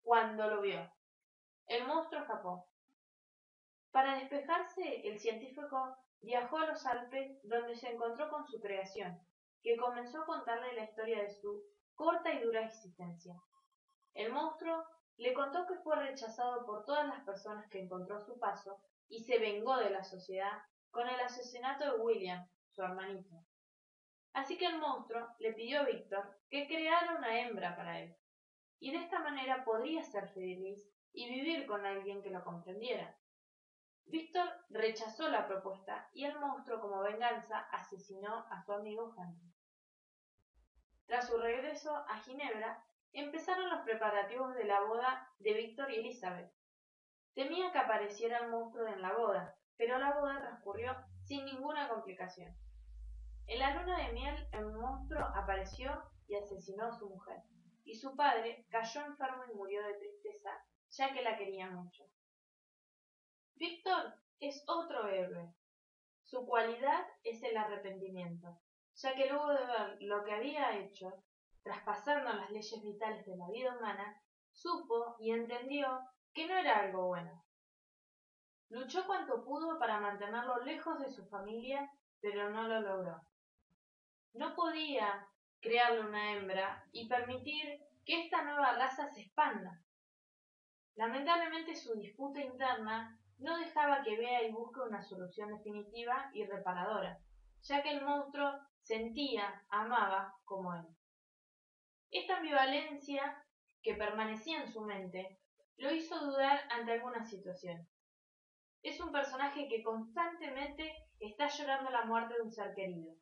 cuando lo vio. El monstruo escapó. Para despejarse, el científico viajó a los Alpes, donde se encontró con su creación, que comenzó a contarle la historia de su corta y dura existencia. El monstruo le contó que fue rechazado por todas las personas que encontró a su paso y se vengó de la sociedad con el asesinato de William, su hermanito. Así que el monstruo le pidió a Víctor que creara una hembra para él, y de esta manera podría ser feliz y vivir con alguien que lo comprendiera. Víctor rechazó la propuesta y el monstruo, como venganza, asesinó a su amigo Henry. Tras su regreso a Ginebra, empezaron los preparativos de la boda de Víctor y Elizabeth. Temía que apareciera el monstruo en la boda, pero la boda transcurrió sin ninguna complicación. En la luna de miel, el monstruo apareció y asesinó a su mujer, y su padre cayó enfermo y murió de tristeza, ya que la quería mucho. Víctor es otro héroe. Su cualidad es el arrepentimiento, ya que luego de ver lo que había hecho, traspasando las leyes vitales de la vida humana, supo y entendió que no era algo bueno. Luchó cuanto pudo para mantenerlo lejos de su familia, pero no lo logró. No podía crearle una hembra y permitir que esta nueva raza se expanda. Lamentablemente su disputa interna no dejaba que vea y busque una solución definitiva y reparadora, ya que el monstruo sentía, amaba como él. Esta ambivalencia que permanecía en su mente lo hizo dudar ante algunas situaciones. Es un personaje que constantemente está llorando la muerte de un ser querido,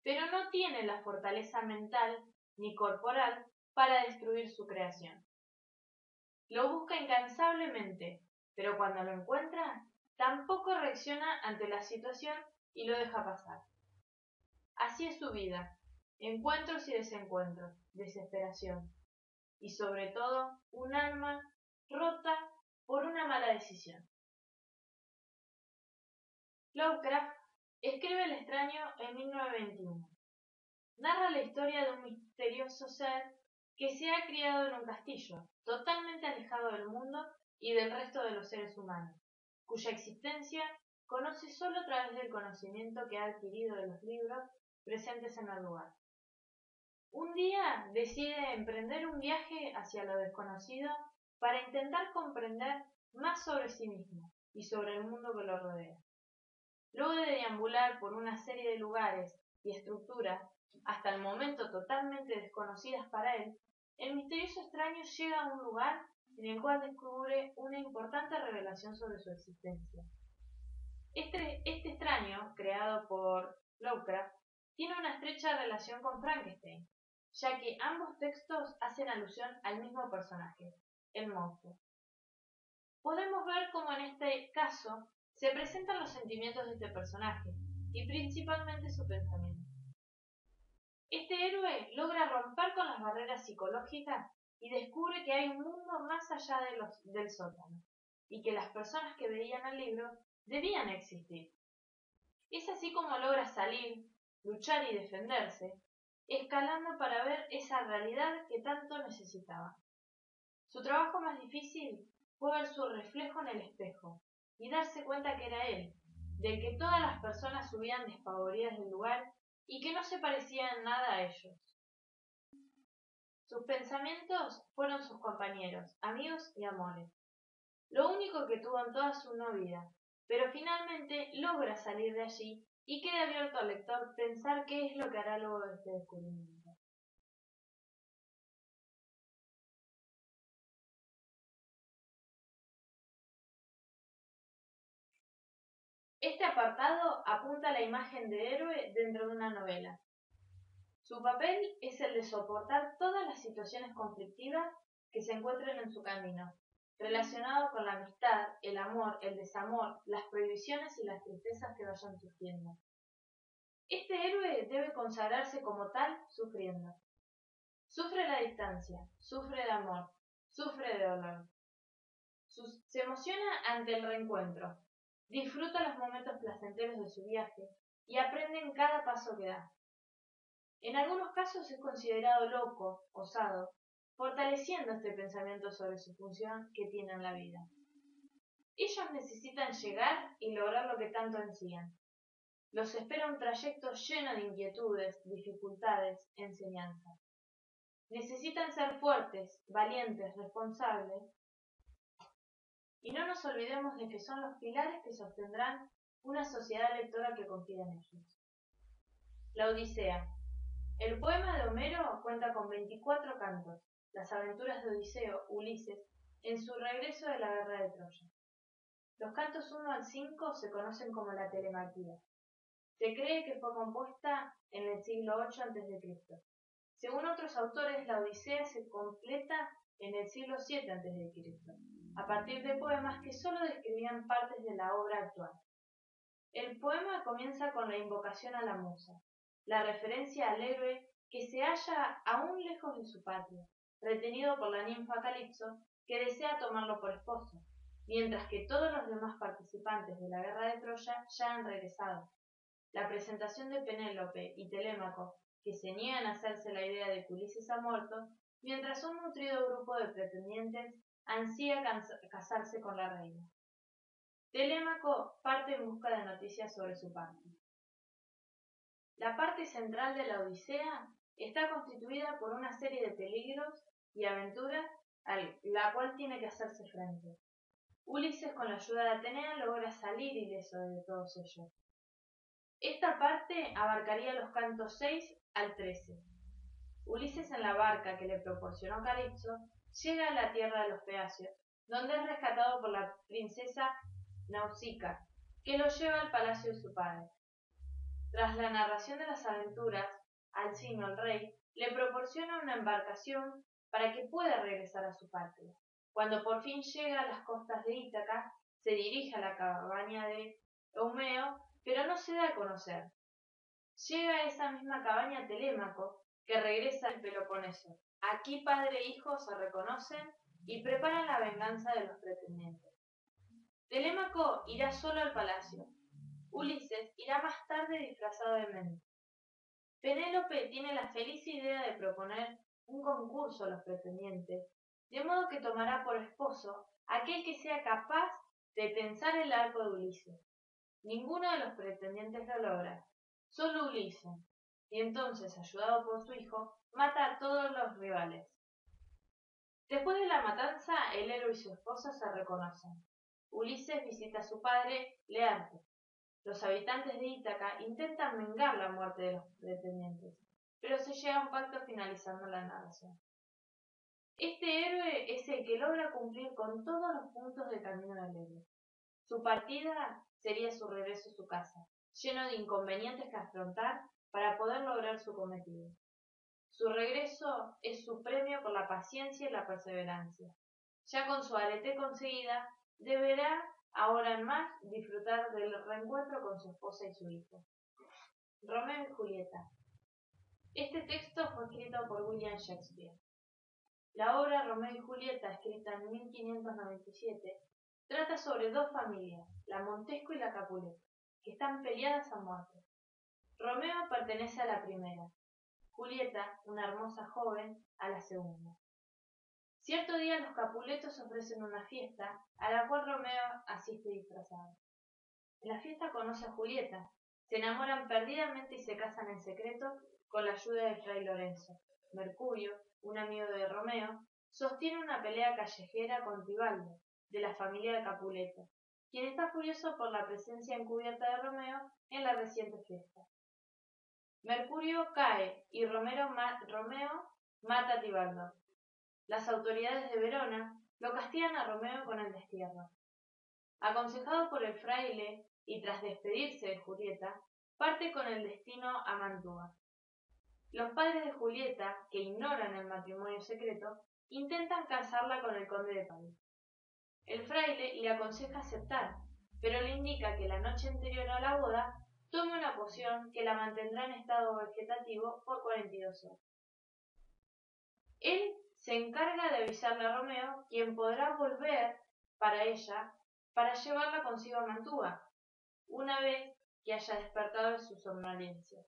pero no tiene la fortaleza mental ni corporal para destruir su creación. Lo busca incansablemente, pero cuando lo encuentra, tampoco reacciona ante la situación y lo deja pasar. Así es su vida, encuentros y desencuentros, desesperación, y sobre todo un alma rota por una mala decisión. Lovecraft escribe El extraño en 1921. Narra la historia de un misterioso ser que se ha criado en un castillo, totalmente alejado del mundo y del resto de los seres humanos, cuya existencia conoce solo a través del conocimiento que ha adquirido de los libros presentes en el lugar. Un día decide emprender un viaje hacia lo desconocido para intentar comprender más sobre sí mismo y sobre el mundo que lo rodea. Luego de deambular por una serie de lugares y estructuras, hasta el momento totalmente desconocidas para él, el misterioso extraño llega a un lugar en el cual descubre una importante revelación sobre su existencia. Este extraño, creado por Lovecraft, tiene una estrecha relación con Frankenstein, ya que ambos textos hacen alusión al mismo personaje, el monstruo. Podemos ver cómo en este caso se presentan los sentimientos de este personaje, y principalmente su pensamiento. Este héroe logra romper con las barreras psicológicas y descubre que hay un mundo más allá del sótano, y que las personas que veían el libro debían existir. Es así como logra salir, luchar y defenderse, escalando para ver esa realidad que tanto necesitaba. Su trabajo más difícil fue ver su reflejo en el espejo y darse cuenta que era él, del que todas las personas subían despavoridas del lugar y que no se parecía en nada a ellos. Sus pensamientos fueron sus compañeros, amigos y amores. Lo único que tuvo en toda su no vida, pero finalmente logra salir de allí y queda abierto al lector pensar qué es lo que hará luego de este descubrimiento. Este apartado apunta a la imagen de héroe dentro de una novela. Su papel es el de soportar todas las situaciones conflictivas que se encuentren en su camino, relacionado con la amistad, el amor, el desamor, las prohibiciones y las tristezas que vayan surgiendo. Este héroe debe consagrarse como tal sufriendo. Sufre la distancia, sufre de amor, sufre de dolor. Se emociona ante el reencuentro, disfruta los momentos placenteros de su viaje y aprende en cada paso que da. En algunos casos es considerado loco, osado, fortaleciendo este pensamiento sobre su función que tiene en la vida. Ellos necesitan llegar y lograr lo que tanto ansían. Los espera un trayecto lleno de inquietudes, dificultades, enseñanzas. Necesitan ser fuertes, valientes, responsables, y no nos olvidemos de que son los pilares que sostendrán una sociedad lectora que confía en ellos. La Odisea. El poema de Homero cuenta con 24 cantos, las aventuras de Odiseo, Ulises, en su regreso de la guerra de Troya. Los cantos 1 al 5 se conocen como la Telemaquia. Se cree que fue compuesta en el siglo VIII a.C. Según otros autores, la Odisea se completa en el siglo VII a.C., a partir de poemas que sólo describían partes de la obra actual. El poema comienza con la invocación a la musa, la referencia al héroe que se halla aún lejos de su patria, retenido por la ninfa Calipso, que desea tomarlo por esposo, mientras que todos los demás participantes de la guerra de Troya ya han regresado. La presentación de Penélope y Telémaco, que se niegan a hacerse la idea de que Ulises ha muerto, mientras un nutrido grupo de pretendientes ansía casarse con la reina. Telémaco parte en busca de noticias sobre su parte. La parte central de la Odisea está constituida por una serie de peligros y aventuras a la cual tiene que hacerse frente. Ulises, con la ayuda de Atenea, logra salir ileso de todos ellos. Esta parte abarcaría los cantos 6 al 13. Ulises, en la barca que le proporcionó Calipso, llega a la tierra de los Peasios, donde es rescatado por la princesa Nausicaa, que lo lleva al palacio de su padre. Tras la narración de las aventuras, Alcino, el rey, le proporciona una embarcación para que pueda regresar a su patria. Cuando por fin llega a las costas de Ítaca, se dirige a la cabaña de Eumeo, pero no se da a conocer. Llega a esa misma cabaña Telémaco, que regresa al Peloponeso. Aquí padre e hijo se reconocen y preparan la venganza de los pretendientes. Telémaco irá solo al palacio. Ulises irá más tarde disfrazado de mendigo. Penélope tiene la feliz idea de proponer un concurso a los pretendientes, de modo que tomará por esposo aquel que sea capaz de tensar el arco de Ulises. Ninguno de los pretendientes lo logra, solo Ulises, y entonces, ayudado por su hijo, mata a todos los rivales. Después de la matanza, el héroe y su esposa se reconocen. Ulises visita a su padre, Learte. Los habitantes de Ítaca intentan vengar la muerte de los pretendientes, pero se llega a un pacto finalizando la narración. Este héroe es el que logra cumplir con todos los puntos del camino del héroe. Su partida sería su regreso a su casa, lleno de inconvenientes que afrontar para poder lograr su cometido. Su regreso es su premio por la paciencia y la perseverancia. Ya con su arete conseguida, deberá ahora en más disfrutar del reencuentro con su esposa y su hijo. Romeo y Julieta. Este texto fue escrito por William Shakespeare. La obra Romeo y Julieta, escrita en 1597, trata sobre dos familias, la Montesco y la Capuleto, que están peleadas a muerte. Romeo pertenece a la primera, Julieta, una hermosa joven, a la segunda. Cierto día los Capuletos ofrecen una fiesta, a la cual Romeo asiste disfrazado. En la fiesta conoce a Julieta, se enamoran perdidamente y se casan en secreto con la ayuda de Fray Lorenzo. Mercurio, un amigo de Romeo, sostiene una pelea callejera con Tibaldo, de la familia de Capuleto, quien está furioso por la presencia encubierta de Romeo en la reciente fiesta. Mercurio cae y Romeo mata a Tibaldo. Las autoridades de Verona lo castigan a Romeo con el destierro. Aconsejado por el fraile y tras despedirse de Julieta, parte con el destino a Mantua. Los padres de Julieta, que ignoran el matrimonio secreto, intentan casarla con el conde de París. El fraile le aconseja aceptar, pero le indica que la noche anterior a la boda tome una poción que la mantendrá en estado vegetativo por 42 horas. Él se encarga de avisarle a Romeo, quien podrá volver para ella para llevarla consigo a Mantua, una vez que haya despertado de su somnolencia.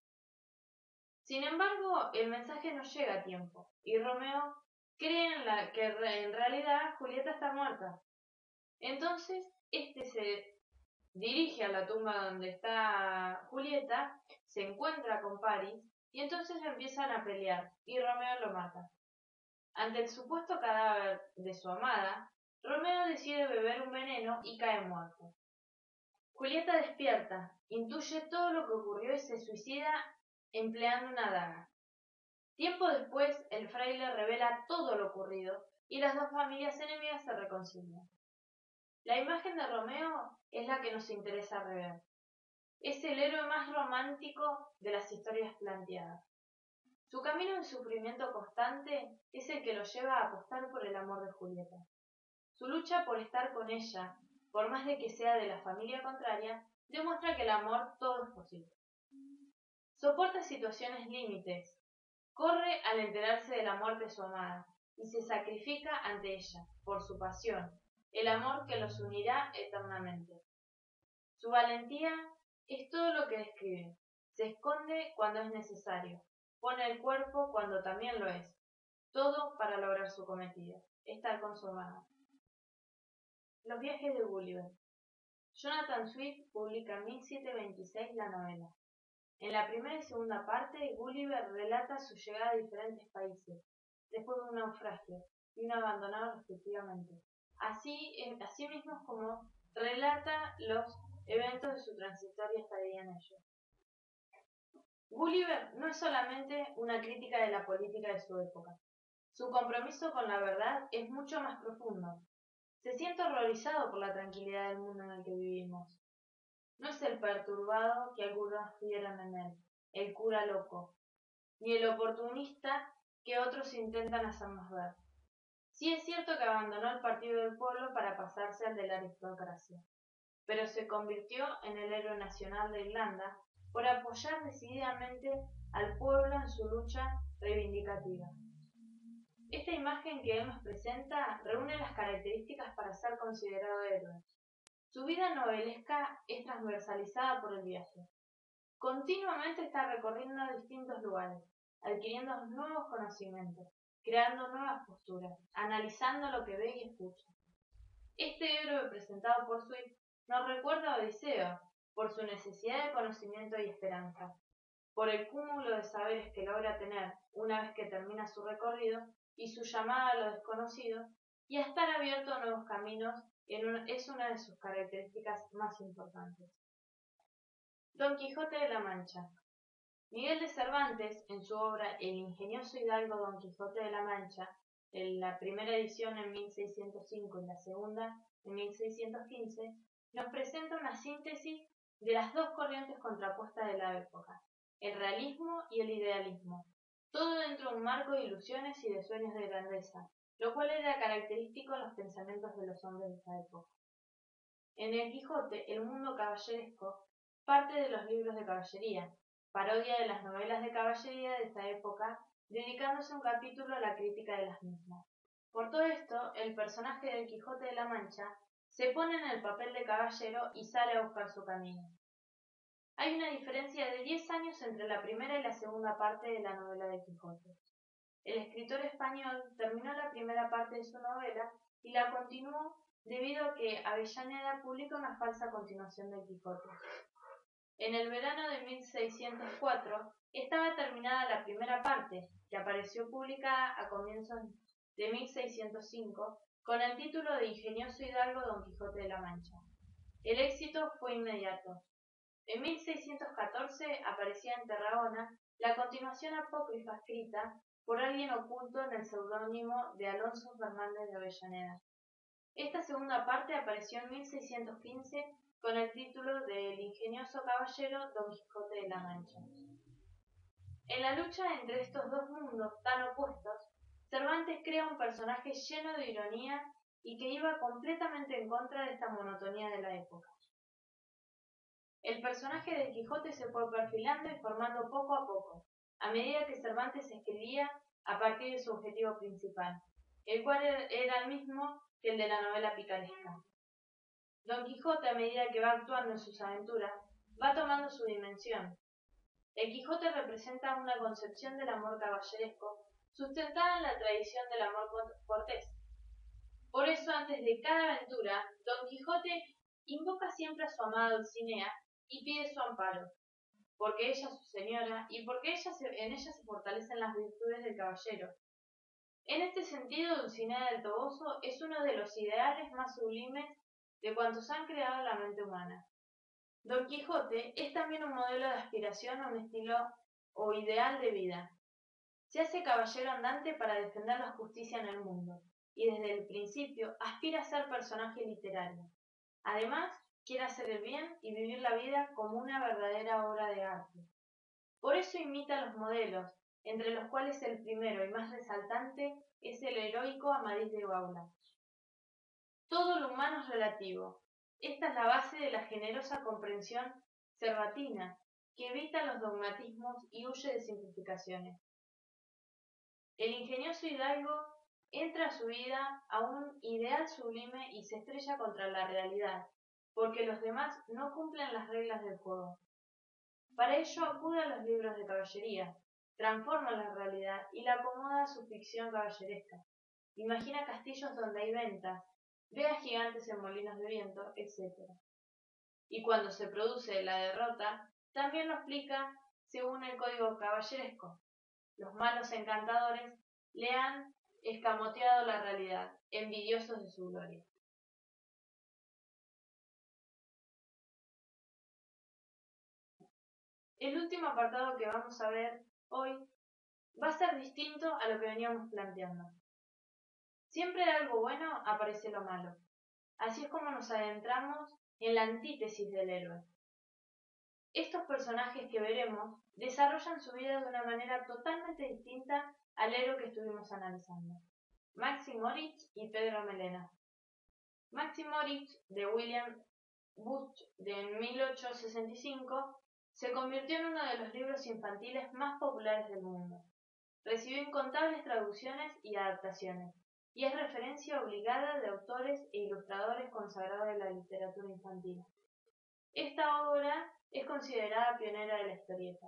Sin embargo, el mensaje no llega a tiempo, y Romeo cree que en realidad Julieta está muerta. Entonces, este se dirige a la tumba donde está Julieta, se encuentra con Paris, y entonces empiezan a pelear, y Romeo lo mata. Ante el supuesto cadáver de su amada, Romeo decide beber un veneno y cae muerto. Julieta despierta, intuye todo lo que ocurrió y se suicida empleando una daga. Tiempo después, el fraile revela todo lo ocurrido y las dos familias enemigas se reconcilian. La imagen de Romeo es la que nos interesa rever. Es el héroe más romántico de las historias planteadas. Su camino de sufrimiento constante es el que lo lleva a apostar por el amor de Julieta. Su lucha por estar con ella, por más de que sea de la familia contraria, demuestra que el amor todo es posible. Soporta situaciones límites, corre al enterarse de la muerte de su amada y se sacrifica ante ella, por su pasión, el amor que los unirá eternamente. Su valentía es todo lo que describe. Se esconde cuando es necesario, pone el cuerpo cuando también lo es, todo para lograr su cometido, estar con su amada. Los viajes de Gulliver. Jonathan Swift publica en 1726 la novela. En la primera y segunda parte, Gulliver relata su llegada a diferentes países, después de un naufragio y un abandonado respectivamente. Así mismo como relata los eventos de su transitoria estadía en ellos. Gulliver no es solamente una crítica de la política de su época. Su compromiso con la verdad es mucho más profundo. Se siente horrorizado por la tranquilidad del mundo en el que vivimos. No es el perturbado que algunos vieron en él, el cura loco, ni el oportunista que otros intentan hacernos ver. Sí es cierto que abandonó el partido del pueblo para pasarse al de la aristocracia, pero se convirtió en el héroe nacional de Irlanda por apoyar decididamente al pueblo en su lucha reivindicativa. Esta imagen que él nos presenta reúne las características para ser considerado héroe. Su vida novelesca es transversalizada por el viaje. Continuamente está recorriendo distintos lugares, adquiriendo nuevos conocimientos, creando nuevas posturas, analizando lo que ve y escucha. Este héroe presentado por Swift nos recuerda a Odiseo, por su necesidad de conocimiento y esperanza, por el cúmulo de saberes que logra tener una vez que termina su recorrido y su llamada a lo desconocido, y a estar abierto a nuevos caminos es una de sus características más importantes. Don Quijote de la Mancha. Miguel de Cervantes, en su obra El ingenioso hidalgo Don Quijote de la Mancha, en la primera edición en 1605 y la segunda en 1615, nos presenta una síntesis de las dos corrientes contrapuestas de la época, el realismo y el idealismo, todo dentro de un marco de ilusiones y de sueños de grandeza, lo cual era característico en los pensamientos de los hombres de esa época. En El Quijote, el mundo caballeresco parte de los libros de caballería, parodia de las novelas de caballería de esa época, dedicándose un capítulo a la crítica de las mismas. Por todo esto, el personaje del Quijote de la Mancha se pone en el papel de caballero y sale a buscar su camino. Hay una diferencia de 10 años entre la primera y la segunda parte de la novela de Quijote. El escritor español terminó la primera parte de su novela y la continuó debido a que Avellaneda publica una falsa continuación del Quijote. En el verano de 1604 estaba terminada la primera parte, que apareció publicada a comienzos de 1605 con el título de Ingenioso hidalgo Don Quijote de la Mancha. El éxito fue inmediato. En 1614 aparecía en Tarragona la continuación apócrifa escrita por alguien oculto en el seudónimo de Alonso Fernández de Avellaneda. Esta segunda parte apareció en 1615 con el título de El ingenioso caballero Don Quijote de la Mancha. En la lucha entre estos dos mundos tan opuestos, Cervantes crea un personaje lleno de ironía y que iba completamente en contra de esta monotonía de la época. El personaje de Quijote se fue perfilando y formando poco a poco, a medida que Cervantes escribía a partir de su objetivo principal, el cual era el mismo que el de la novela picaresca. Don Quijote, a medida que va actuando en sus aventuras, va tomando su dimensión. El Quijote representa una concepción del amor caballeresco sustentada en la tradición del amor cortés. Por eso, antes de cada aventura, Don Quijote invoca siempre a su amada Dulcinea y pide su amparo, porque ella es su señora y porque en ella se fortalecen las virtudes del caballero. En este sentido, Dulcinea del Toboso es uno de los ideales más sublimes de cuantos han creado la mente humana. Don Quijote es también un modelo de aspiración a un estilo o ideal de vida. Se hace caballero andante para defender la justicia en el mundo, y desde el principio aspira a ser personaje literario. Además, quiere hacer el bien y vivir la vida como una verdadera obra de arte. Por eso imita los modelos, entre los cuales el primero y más resaltante es el heroico Amadís de Gaula. Todo lo humano es relativo. Esta es la base de la generosa comprensión cervantina, que evita los dogmatismos y huye de simplificaciones. El ingenioso hidalgo entra a su vida a un ideal sublime y se estrella contra la realidad, porque los demás no cumplen las reglas del juego. Para ello acude a los libros de caballería, transforma la realidad y la acomoda a su ficción caballeresca. Imagina castillos donde hay ventas, ve a gigantes en molinos de viento, etc. Y cuando se produce la derrota, también lo explica según el código caballeresco. Los malos encantadores le han escamoteado la realidad, envidiosos de su gloria. El último apartado que vamos a ver hoy va a ser distinto a lo que veníamos planteando. Siempre de algo bueno aparece lo malo. Así es como nos adentramos en la antítesis del héroe. Estos personajes que veremos desarrollan su vida de una manera totalmente distinta al héroe que estuvimos analizando. Maxi Moritz y Pedro Melenas. Maxi Moritz, de William Bush de 1865, se convirtió en uno de los libros infantiles más populares del mundo. Recibió incontables traducciones y adaptaciones, y es referencia obligada de autores e ilustradores consagrados de la literatura infantil. Esta obra es considerada pionera de la historieta.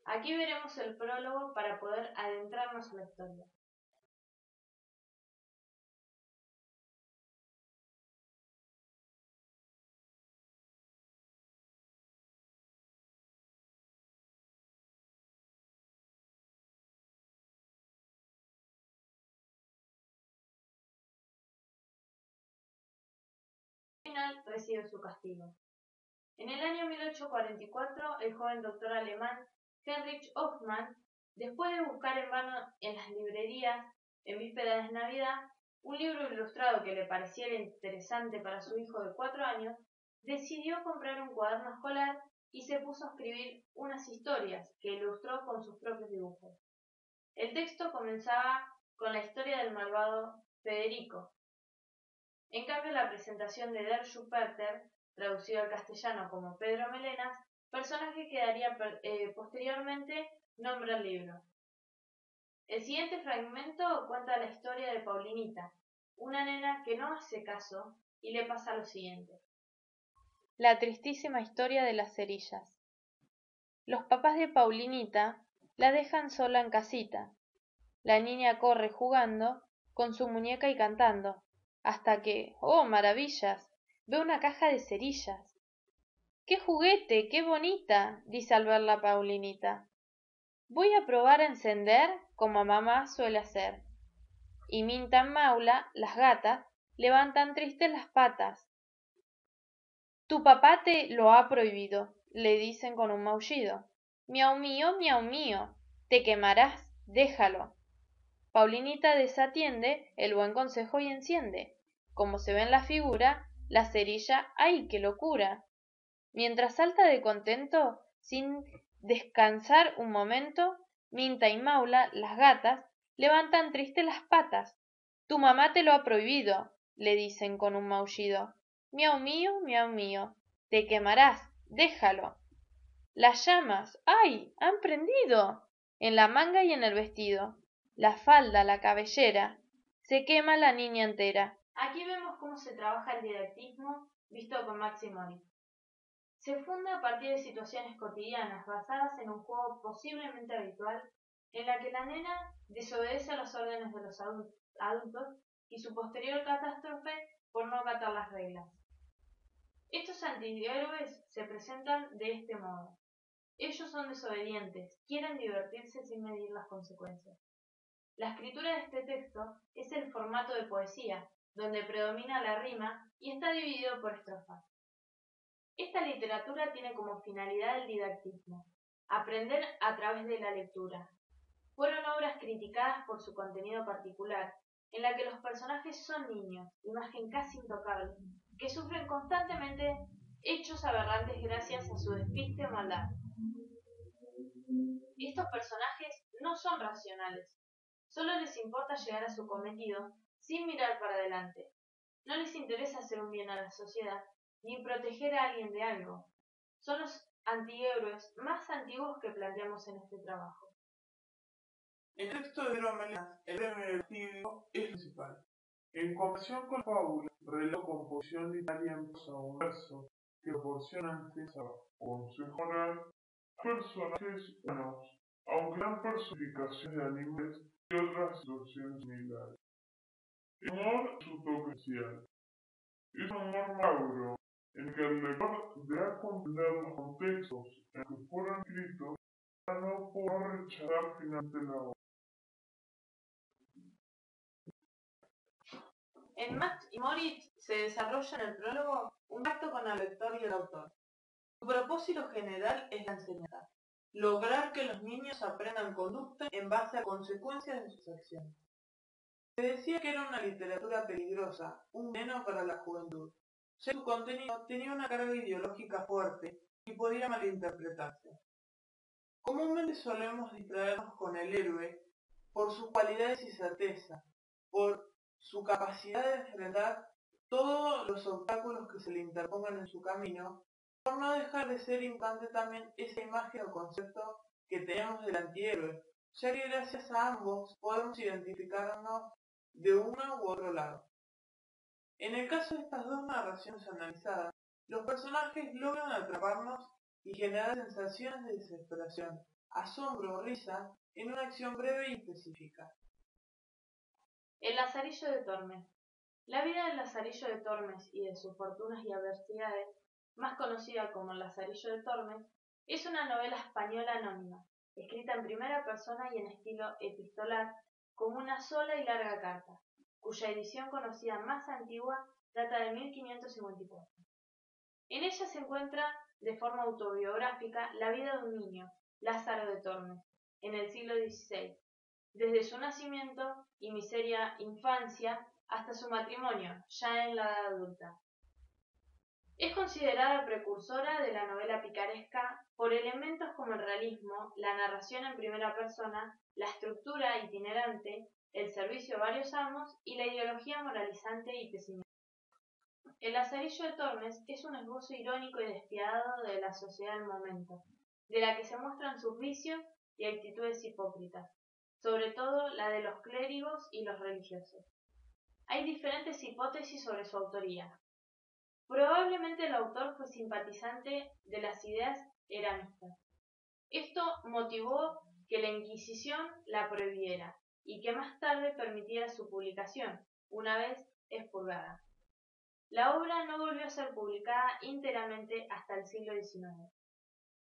Aquí veremos el prólogo para poder adentrarnos a la historia. Al final recibe su castigo. En el año 1844, el joven doctor alemán Heinrich Hoffmann, después de buscar en vano en las librerías, en vísperas de Navidad, un libro ilustrado que le pareciera interesante para su hijo de 4 años, decidió comprar un cuaderno escolar y se puso a escribir unas historias que ilustró con sus propios dibujos. El texto comenzaba con la historia del malvado Federico. En cambio, la presentación de Der Schubert, traducido al castellano como Pedro Melenas, personaje que daría posteriormente nombre al libro. El siguiente fragmento cuenta la historia de Paulinita, una nena que no hace caso y le pasa lo siguiente. La tristísima historia de las cerillas. Los papás de Paulinita la dejan sola en casita. La niña corre jugando con su muñeca y cantando, hasta que, ¡oh, maravillas!, ve una caja de cerillas. ¡Qué juguete, qué bonita!, dice al verla Paulinita. Voy a probar a encender como mamá suele hacer. Y Minta y Maula, las gatas, levantan tristes las patas. Tu papá te lo ha prohibido, le dicen con un maullido. Miau mío, te quemarás, déjalo. Paulinita desatiende el buen consejo y enciende, como se ve en la figura, la cerilla. ¡Ay, qué locura! Mientras salta de contento, sin descansar un momento, Minta y Maula, las gatas, levantan tristes las patas. Tu mamá te lo ha prohibido, le dicen con un maullido. Miau mío, te quemarás, déjalo. Las llamas, ¡ay!, han prendido en la manga y en el vestido, la falda, la cabellera, se quema la niña entera. Aquí vemos cómo se trabaja el didactismo visto con Maxi Moritz. Se funda a partir de situaciones cotidianas basadas en un juego posiblemente habitual en la que la nena desobedece a las órdenes de los adultos y su posterior catástrofe por no acatar las reglas. Estos antihéroes se presentan de este modo. Ellos son desobedientes, quieren divertirse sin medir las consecuencias. La escritura de este texto es el formato de poesía, donde predomina la rima y está dividido por estrofas. Esta literatura tiene como finalidad el didactismo, aprender a través de la lectura. Fueron obras criticadas por su contenido particular, en la que los personajes son niños, imagen casi intocable, que sufren constantemente hechos aberrantes gracias a su despiste o maldad. Estos personajes no son racionales, solo les importa llegar a su cometido sin mirar para adelante. No les interesa hacer un bien a la sociedad ni proteger a alguien de algo. Son los antihéroes más antiguos que planteamos en este trabajo. En el texto de Pedro Melenas, el negativo es principal. En comparación con la fábula, relato composición literaria en prosa o verso que proporcionan tristeza o consejo moral a personajes humanos, aunque dan personificaciones de animales y otras situaciones similares. El humor es su toque especial. Es un humor maduro, en el que el lector deberá comprender los contextos en que fueron escritos para no poder rechazar finalmente la obra. En Max y Moritz se desarrolla en el prólogo un pacto con el lector y el autor. Su propósito general es la enseñanza, lograr que los niños aprendan conducta en base a consecuencias de sus acciones. Se decía que era una literatura peligrosa, un veneno para la juventud, ya que su contenido tenía una carga ideológica fuerte y podía malinterpretarse. Comúnmente solemos distraernos con el héroe por sus cualidades y certeza, por su capacidad de enfrentar todos los obstáculos que se le interpongan en su camino, por no dejar de ser importante también esa imagen o concepto que tenemos del antihéroe, ya que gracias a ambos podemos identificarnos de uno u otro lado. En el caso de estas dos narraciones analizadas, los personajes logran atraparnos y generar sensaciones de desesperación, asombro o risa en una acción breve y específica. El Lazarillo de Tormes. La vida del Lazarillo de Tormes y de sus fortunas y adversidades, más conocida como El Lazarillo de Tormes, es una novela española anónima, escrita en primera persona y en estilo epistolar, como una sola y larga carta, cuya edición conocida más antigua data de 1554. En ella se encuentra, de forma autobiográfica, la vida de un niño, Lázaro de Tormes, en el siglo XVI, desde su nacimiento y miseria infancia hasta su matrimonio, ya en la edad adulta. Es considerada precursora de la novela picaresca por elementos como el realismo, la narración en primera persona, la estructura itinerante, el servicio a varios amos y la ideología moralizante y pesimista. El Lazarillo de Tormes es un esbozo irónico y despiadado de la sociedad del momento, de la que se muestran sus vicios y actitudes hipócritas, sobre todo la de los clérigos y los religiosos. Hay diferentes hipótesis sobre su autoría. Probablemente el autor fue simpatizante de las ideas eramistas. Esto motivó que la Inquisición la prohibiera y que más tarde permitiera su publicación, una vez expurgada. La obra no volvió a ser publicada íntegramente hasta el siglo XIX.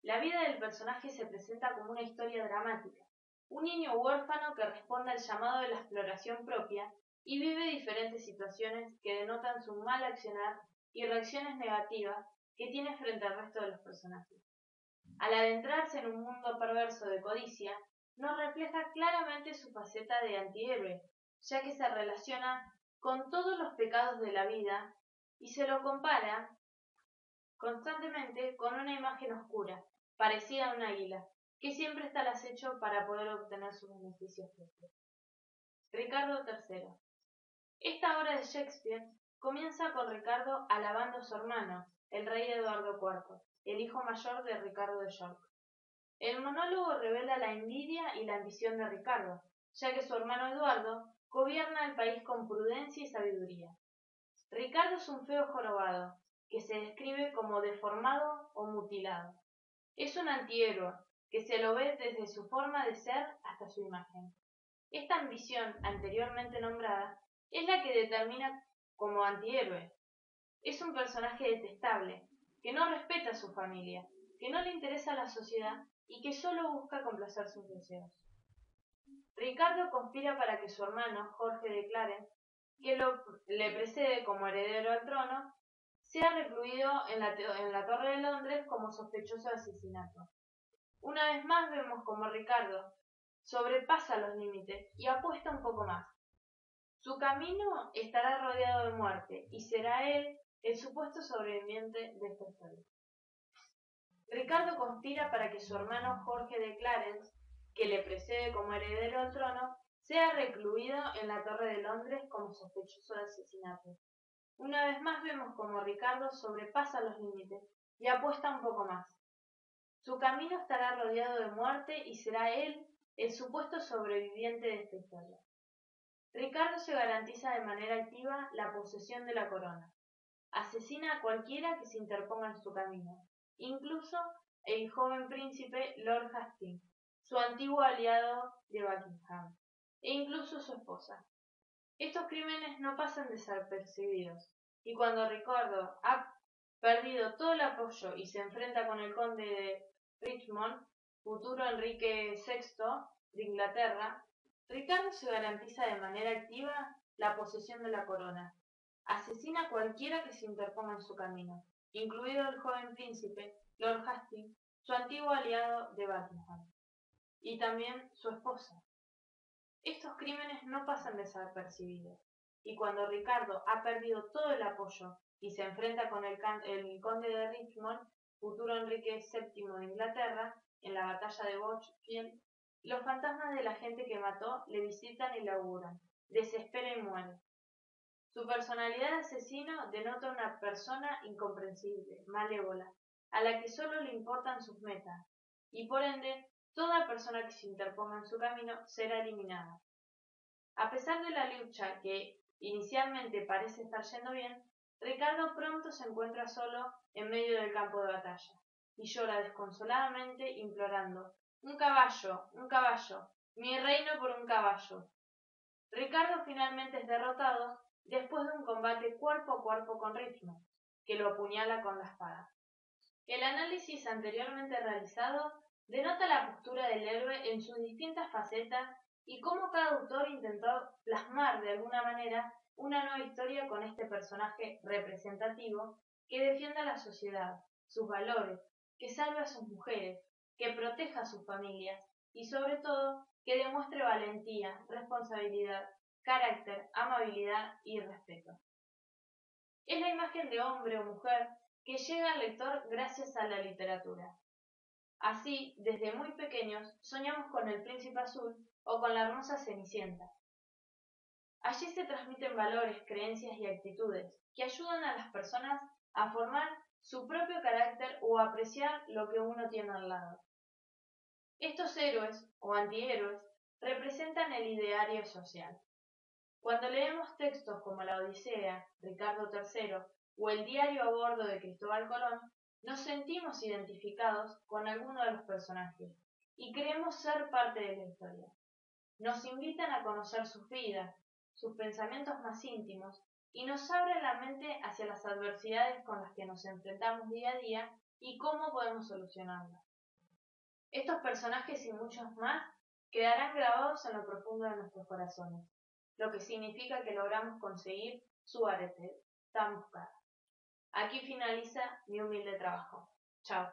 La vida del personaje se presenta como una historia dramática, un niño huérfano que responde al llamado de la exploración propia y vive diferentes situaciones que denotan su mal accionar y reacciones negativas que tiene frente al resto de los personajes. Al adentrarse en un mundo perverso de codicia, nos refleja claramente su faceta de antihéroe, ya que se relaciona con todos los pecados de la vida y se lo compara constantemente con una imagen oscura, parecida a un águila, que siempre está al acecho para poder obtener sus beneficios propios. Ricardo III. Esta obra de Shakespeare comienza con Ricardo alabando a su hermano, el rey Eduardo IV, el hijo mayor de Ricardo de York. El monólogo revela la envidia y la ambición de Ricardo, ya que su hermano Eduardo gobierna el país con prudencia y sabiduría. Ricardo es un feo jorobado, que se describe como deformado o mutilado. Es un antihéroe, que se lo ve desde su forma de ser hasta su imagen. Esta ambición anteriormente nombrada es la que determina como antihéroe. Es un personaje detestable, que no respeta a su familia, que no le interesa a la sociedad y que solo busca complacer sus deseos. Ricardo conspira para que su hermano, Jorge de Clarence, que le precede como heredero al trono, sea recluido en la Torre de Londres como sospechoso de asesinato. Una vez más vemos como Ricardo sobrepasa los límites y apuesta un poco más. Su camino estará rodeado de muerte y será él el supuesto sobreviviente de esta historia. Ricardo conspira para que su hermano Jorge de Clarence, que le precede como heredero al trono, sea recluido en la Torre de Londres como sospechoso de asesinato. Una vez más vemos como Ricardo sobrepasa los límites y apuesta un poco más. Su camino estará rodeado de muerte y será él el supuesto sobreviviente de esta historia. Ricardo se garantiza de manera activa la posesión de la corona. Asesina a cualquiera que se interponga en su camino, incluso el joven príncipe Lord Hastings, su antiguo aliado de Buckingham, e incluso su esposa. Estos crímenes no pasan desapercibidos, y cuando Ricardo ha perdido todo el apoyo y se enfrenta con el conde de Richmond, futuro Enrique VI de Inglaterra, Ricardo se garantiza de manera activa la posesión de la corona. Asesina a cualquiera que se interponga en su camino, incluido el joven príncipe, Lord Hastings, su antiguo aliado de Buckingham, y también su esposa. Estos crímenes no pasan desapercibidos, y cuando Ricardo ha perdido todo el apoyo y se enfrenta con el conde de Richmond, futuro Enrique VII de Inglaterra, en la batalla de Bochfield, los fantasmas de la gente que mató le visitan y le auguran, desespera y muere. Su personalidad de asesino denota una persona incomprensible, malévola, a la que solo le importan sus metas, y por ende, toda persona que se interponga en su camino será eliminada. A pesar de la lucha que inicialmente parece estar yendo bien, Ricardo pronto se encuentra solo en medio del campo de batalla, y llora desconsoladamente implorando: un caballo, mi reino por un caballo. Ricardo finalmente es derrotado después de un combate cuerpo a cuerpo con Richmond, que lo apuñala con la espada. El análisis anteriormente realizado denota la postura del héroe en sus distintas facetas y cómo cada autor intentó plasmar de alguna manera una nueva historia con este personaje representativo que defienda a la sociedad, sus valores, que salve a sus mujeres, que proteja a sus familias y sobre todo que demuestre valentía, responsabilidad, carácter, amabilidad y respeto. Es la imagen de hombre o mujer que llega al lector gracias a la literatura. Así, desde muy pequeños, soñamos con el príncipe azul o con la hermosa Cenicienta. Allí se transmiten valores, creencias y actitudes que ayudan a las personas a formar su propio carácter o a apreciar lo que uno tiene al lado. Estos héroes o antihéroes representan el ideario social. Cuando leemos textos como la Odisea, Ricardo III o el diario a bordo de Cristóbal Colón, nos sentimos identificados con alguno de los personajes y creemos ser parte de la historia. Nos invitan a conocer sus vidas, sus pensamientos más íntimos y nos abren la mente hacia las adversidades con las que nos enfrentamos día a día y cómo podemos solucionarlas. Estos personajes y muchos más quedarán grabados en lo profundo de nuestros corazones, lo que significa que logramos conseguir su arete tan buscada. Aquí finaliza mi humilde trabajo. Chao.